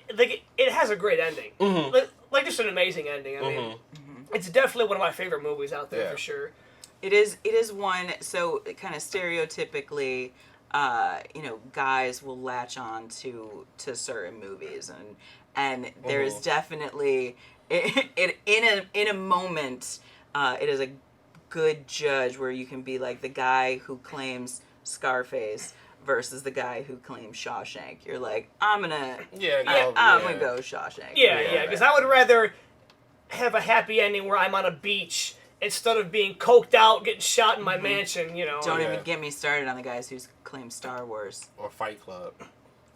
S2: has a great ending.
S6: Mm-hmm.
S2: Like just an amazing ending. I mean, it's definitely one of my favorite movies out there for sure.
S3: It is one. So kind of stereotypically, guys will latch on to certain movies, and there's definitely in a moment, it is a good judge where you can be like the guy who claims Scarface versus the guy who claims Shawshank. You're like, I'm gonna go Shawshank.
S2: Yeah, because I would rather have a happy ending where I'm on a beach instead of being coked out, getting shot in my mansion.
S3: Don't even get me started on the guys who claim Star Wars
S6: or Fight Club.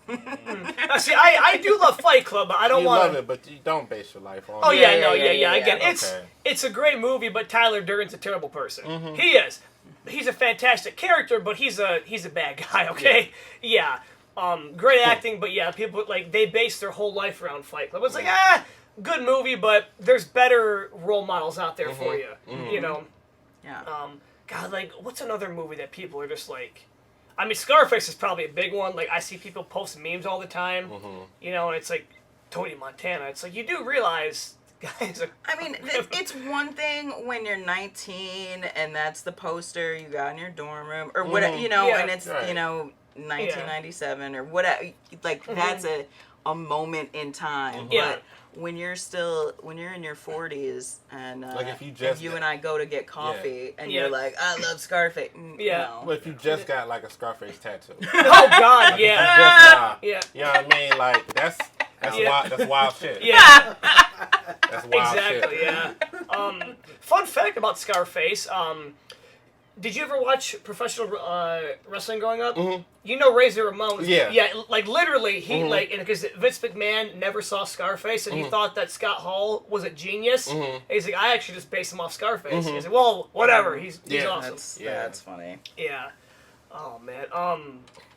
S2: See, I do love Fight Club, but I don't want to.
S6: You love it, but you don't base your life on it.
S2: Oh, yeah. Again,
S6: Okay.
S2: it's a great movie, but Tyler Durden's a terrible person. He is. He's a fantastic character, but he's a bad guy, okay? Yeah. Great acting, but yeah, people, like, they base their whole life around Fight Club. It's like, good movie, but there's better role models out there for you, you know?
S3: Yeah.
S2: God, like, what's another movie that people are just like... I mean, Scarface is probably a big one. Like, I see people post memes all the time, and it's like, Tony Montana. It's like, you do realize guys are...
S3: I mean, it's one thing when you're 19 and that's the poster you got in your dorm room, or whatever, and it's, 1997 or whatever. Like, that's a moment in time. But when you're in your 40s and
S6: like if
S3: you and I go to get coffee and you're like, I love Scarface. No.
S6: Well, if you just got like a Scarface tattoo.
S2: Oh God,
S6: like
S2: yeah.
S6: You know what I mean? Like that's wild shit.
S2: Yeah.
S6: That's wild
S2: exactly,
S6: shit.
S2: Yeah. Fun fact about Scarface. Did you ever watch professional wrestling growing up? You know Razor Ramon. Yeah, like literally, he because Vince McMahon never saw Scarface, and he thought that Scott Hall was a genius. And he's like, I actually just based him off Scarface. He's like, well, whatever. He's awesome.
S3: That's funny.
S2: Yeah. Oh man.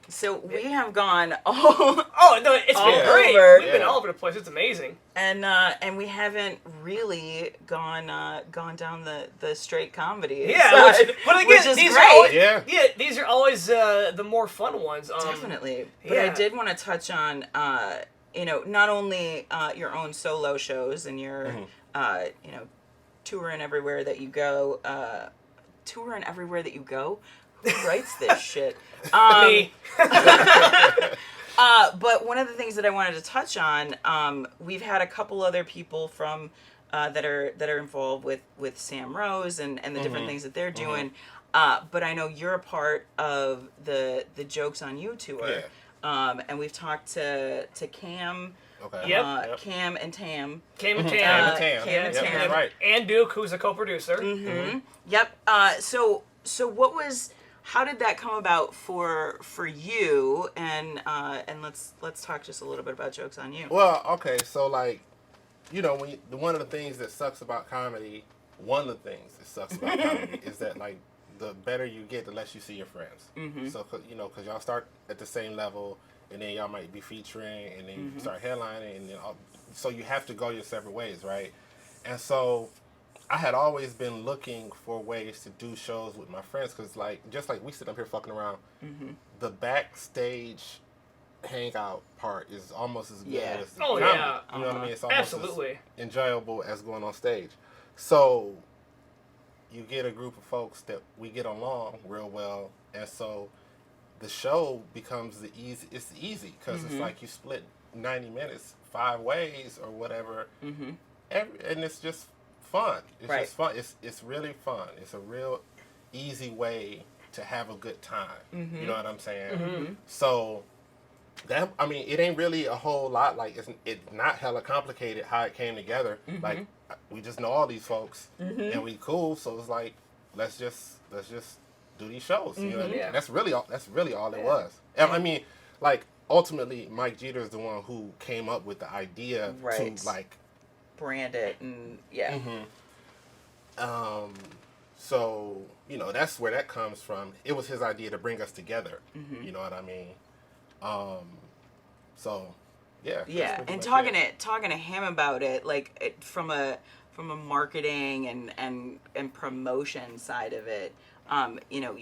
S3: So we have gone all.
S2: Oh no, it's been great.
S3: Over.
S2: We've been all over the place. It's amazing.
S3: And we haven't really gone down the straight comedy.
S2: Yeah,
S3: which is
S2: these
S3: great.
S2: Are always, these are always the more fun ones.
S3: Definitely. But I did want to touch on not only your own solo shows and your touring everywhere that you go. Touring everywhere that you go. Who writes this shit?
S2: Me.
S3: But one of the things that I wanted to touch on, we've had a couple other people from that are involved with Sam Rose and the different things that they're doing. But I know you're a part of the Jokes on You tour.
S6: Yeah.
S3: And we've talked to Cam.
S6: Okay.
S2: Yep.
S3: Cam and Tam.
S2: Cam and Tam.
S3: Cam and Tam.
S6: That's right.
S2: And Duke, who's a co-producer.
S3: Yep. So what was... How did that come about for you? And let's talk just a little bit about Jokes on You.
S6: Well, okay, so like, one of the things that sucks about comedy, is that like the better you get, the less you see your friends. So because y'all start at the same level, and then y'all might be featuring, and then you start headlining, and then so you have to go your separate ways, right? And so I had always been looking for ways to do shows with my friends because, just like we sit up here fucking around, the backstage hangout part is almost as good as the comedy. You know what I mean? It's almost as enjoyable as going on stage. So you get a group of folks that we get along real well, and so the show becomes it's easy because it's like you split 90 minutes 5 ways or whatever, and it's just fun. It's just fun. It's really fun. It's a real easy way to have a good time. You know what I'm saying? So that, I mean, it ain't really a whole lot. Like, it's not hella complicated how it came together. Like, we just know all these folks, and we cool. So it's like, let's just do these shows. You know,
S2: Yeah.
S6: that's really all it was. And I mean, like, ultimately, Mike Jeter is the one who came up with the idea
S3: Right.
S6: to like
S3: brand it and yeah.
S6: So, you know, that's where that comes from. It was his idea to bring us together. You know what I mean? So, yeah.
S3: Yeah, and talking to him about it, like from a marketing and promotion side of it, you know,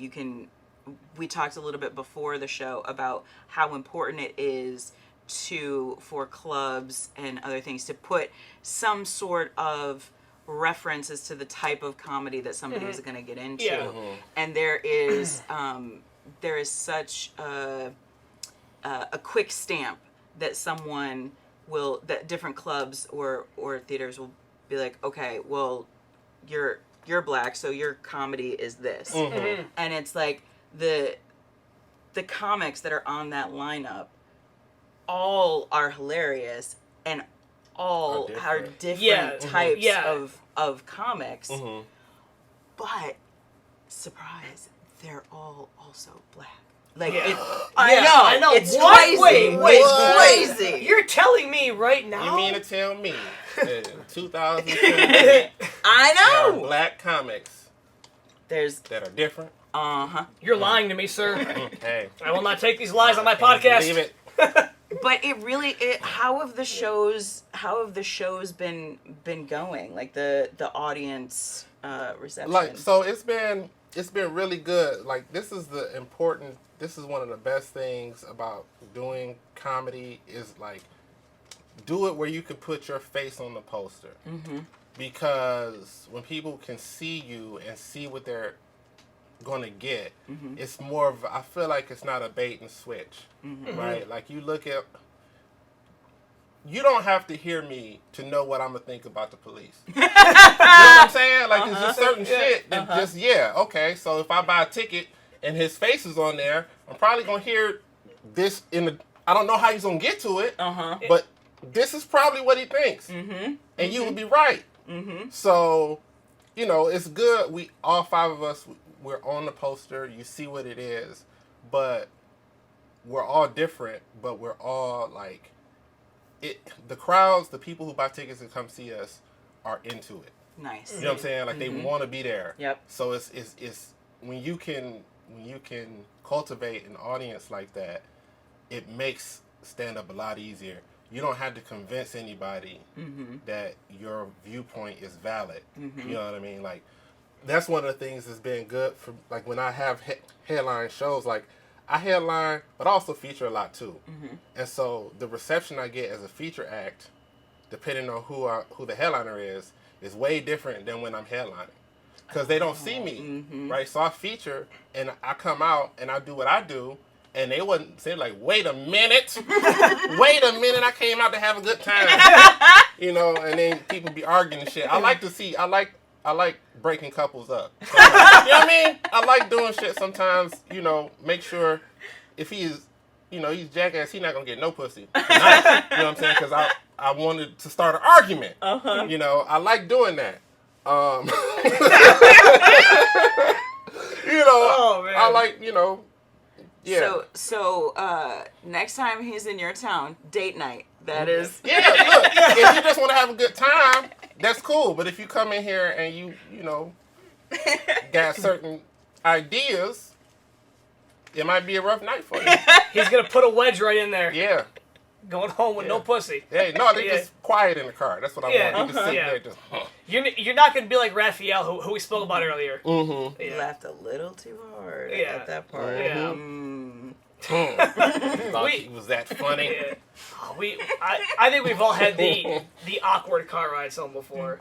S3: we talked a little bit before the show about how important it is for clubs and other things to put some sort of references to the type of comedy that somebody is going to get into.
S2: Yeah.
S3: And there is such a quick stamp that that different clubs or theaters will be like, okay, well, you're black, so your comedy is this. And it's like the comics that are on that lineup all are hilarious and all are different types of comics. But surprise, they're all also black. Like I know. It's crazy. It's crazy.
S2: You're telling me right now?
S6: You mean to tell me in 2020
S3: I know.
S6: there are black comics
S3: There's
S6: that are different?
S2: You're lying to me, sir.
S6: Hey,
S2: I will not take these lies on my
S6: can't
S2: podcast.
S6: believe it.
S3: But how have the shows been going? Like the audience reception.
S6: Like, so it's been really good. Like, this is one of the best things about doing comedy is like, do it where you can put your face on the poster. Because when people can see you and see what they're going to get, it's more of, I feel like it's not a bait and switch, right? Like, you don't have to hear me to know what I'm going to think about the police. You know what I'm saying? Like, there's just certain shit that just, okay, so if I buy a ticket and his face is on there, I'm probably going to hear this I don't know how he's going to get to it, but this is probably what he thinks. And you would be right. So, you know, it's good. All five of us, we're on the poster. You see what it is. But we're all different, but we're all like, the crowds, the people who buy tickets and come see us are into it.
S3: Nice.
S6: You know what I'm saying? Like, they want to be there.
S3: Yep.
S6: So it's when you can cultivate an audience like that, it makes stand-up a lot easier. You don't have to convince anybody that your viewpoint is valid. You know what I mean? Like, that's one of the things that's been good for, like, when I have headline shows, like, I headline, but I also feature a lot too. And so the reception I get as a feature act, depending on who the headliner is way different than when I'm headlining. Because they don't see me, right? So I feature, and I come out, and I do what I do, and they wouldn't say, like, wait a minute, I came out to have a good time. You know, and then people be arguing and shit. I like breaking couples up. You know what I mean? I like doing shit sometimes, you know, make sure if he's jackass, he's not going to get no pussy tonight. You know what I'm saying? Because I wanted to start an argument. You know, I like doing that. You know, I like, you know, yeah.
S3: So next time he's in your town, date night. That is.
S6: Yeah, look, if you just want to have a good time, that's cool. But if you come in here and you know, got certain ideas, it might be a rough night for you.
S2: He's gonna put a wedge right in there.
S6: Yeah.
S2: Going home with no pussy.
S6: Hey, no, they just quiet in the car. That's what I want. You just sit there, just.
S2: You're not gonna be like Raphael, who we spoke about earlier.
S3: You laughed a little too hard at that part.
S2: Yeah.
S6: He was that funny.
S2: Yeah. I think we've all had the awkward car rides home before.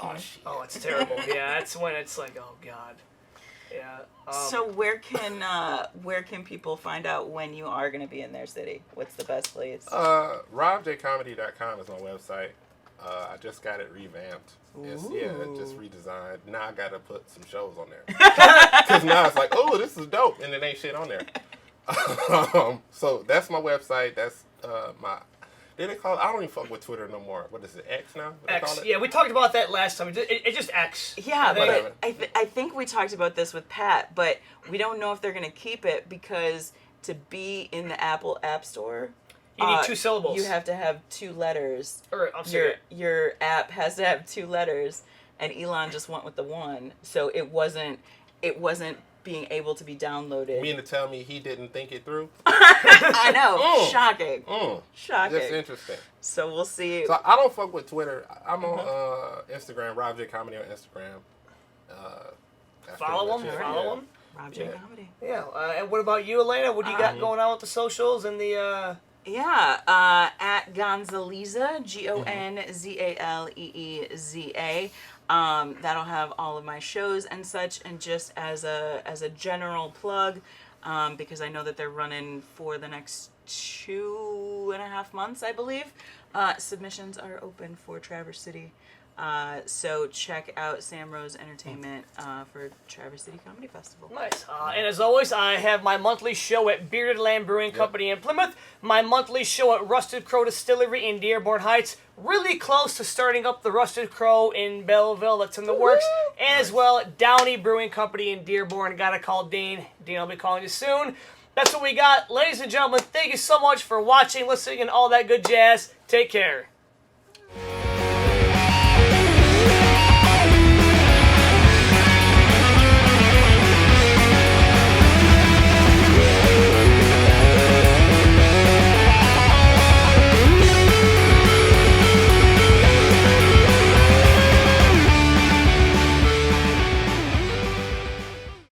S2: Oh, it's terrible. Yeah, that's when it's like, oh god. Yeah.
S3: So where can people find out when you are going to be in their city? What's the best place?
S6: RobJComedy.com is my website. I just got it revamped. It's just redesigned. Now I got to put some shows on there. Because now it's like, oh, this is dope, and it ain't shit on there. So that's my website. That's my. They call it, I don't even fuck with Twitter no more. What is it, X now? What they
S2: X.
S6: call it?
S2: Yeah, we talked about that last time. It's just X.
S3: Yeah,
S6: Whatever.
S3: but I think we talked about this with Pat, but we don't know if they're going to keep it because to be in the Apple App Store,
S2: You need 2 syllables.
S3: you have to have 2 letters.
S2: Or, I'm sorry.
S3: Your app has to have 2 letters, and Elon just went with the 1, so it wasn't being able to be downloaded.
S6: You mean to tell me he didn't think it through?
S3: I know, shocking, shocking.
S6: That's interesting.
S3: So we'll see.
S6: So I don't fuck with Twitter. I'm on Instagram, Rob J Comedy on Instagram. That's
S2: Follow
S6: pretty
S2: him.
S6: much it.
S2: Follow him.
S3: Rob J
S6: Yeah.
S3: Comedy.
S2: Yeah. And what about you, Elena? What do you got going on with the socials and the?
S3: Yeah, at Gonzaleza, Gonzaleeza. That'll have all of my shows and such, and just as a general plug, because I know that they're running for the next 2.5 months, I believe. Submissions are open for Traverse City. So check out Sam Rose Entertainment for Traverse City Comedy Festival.
S2: Nice. And as always, I have my monthly show at Bearded Lamb Brewing Company in Plymouth, my monthly show at Rusted Crow Distillery in Dearborn Heights, really close to starting up the Rusted Crow in Belleville, that's in the works, and as well Downey Brewing Company in Dearborn. Gotta call Dean. Dean, I'll be calling you soon. That's what we got. Ladies and gentlemen, thank you so much for watching, listening, and all that good jazz. Take care.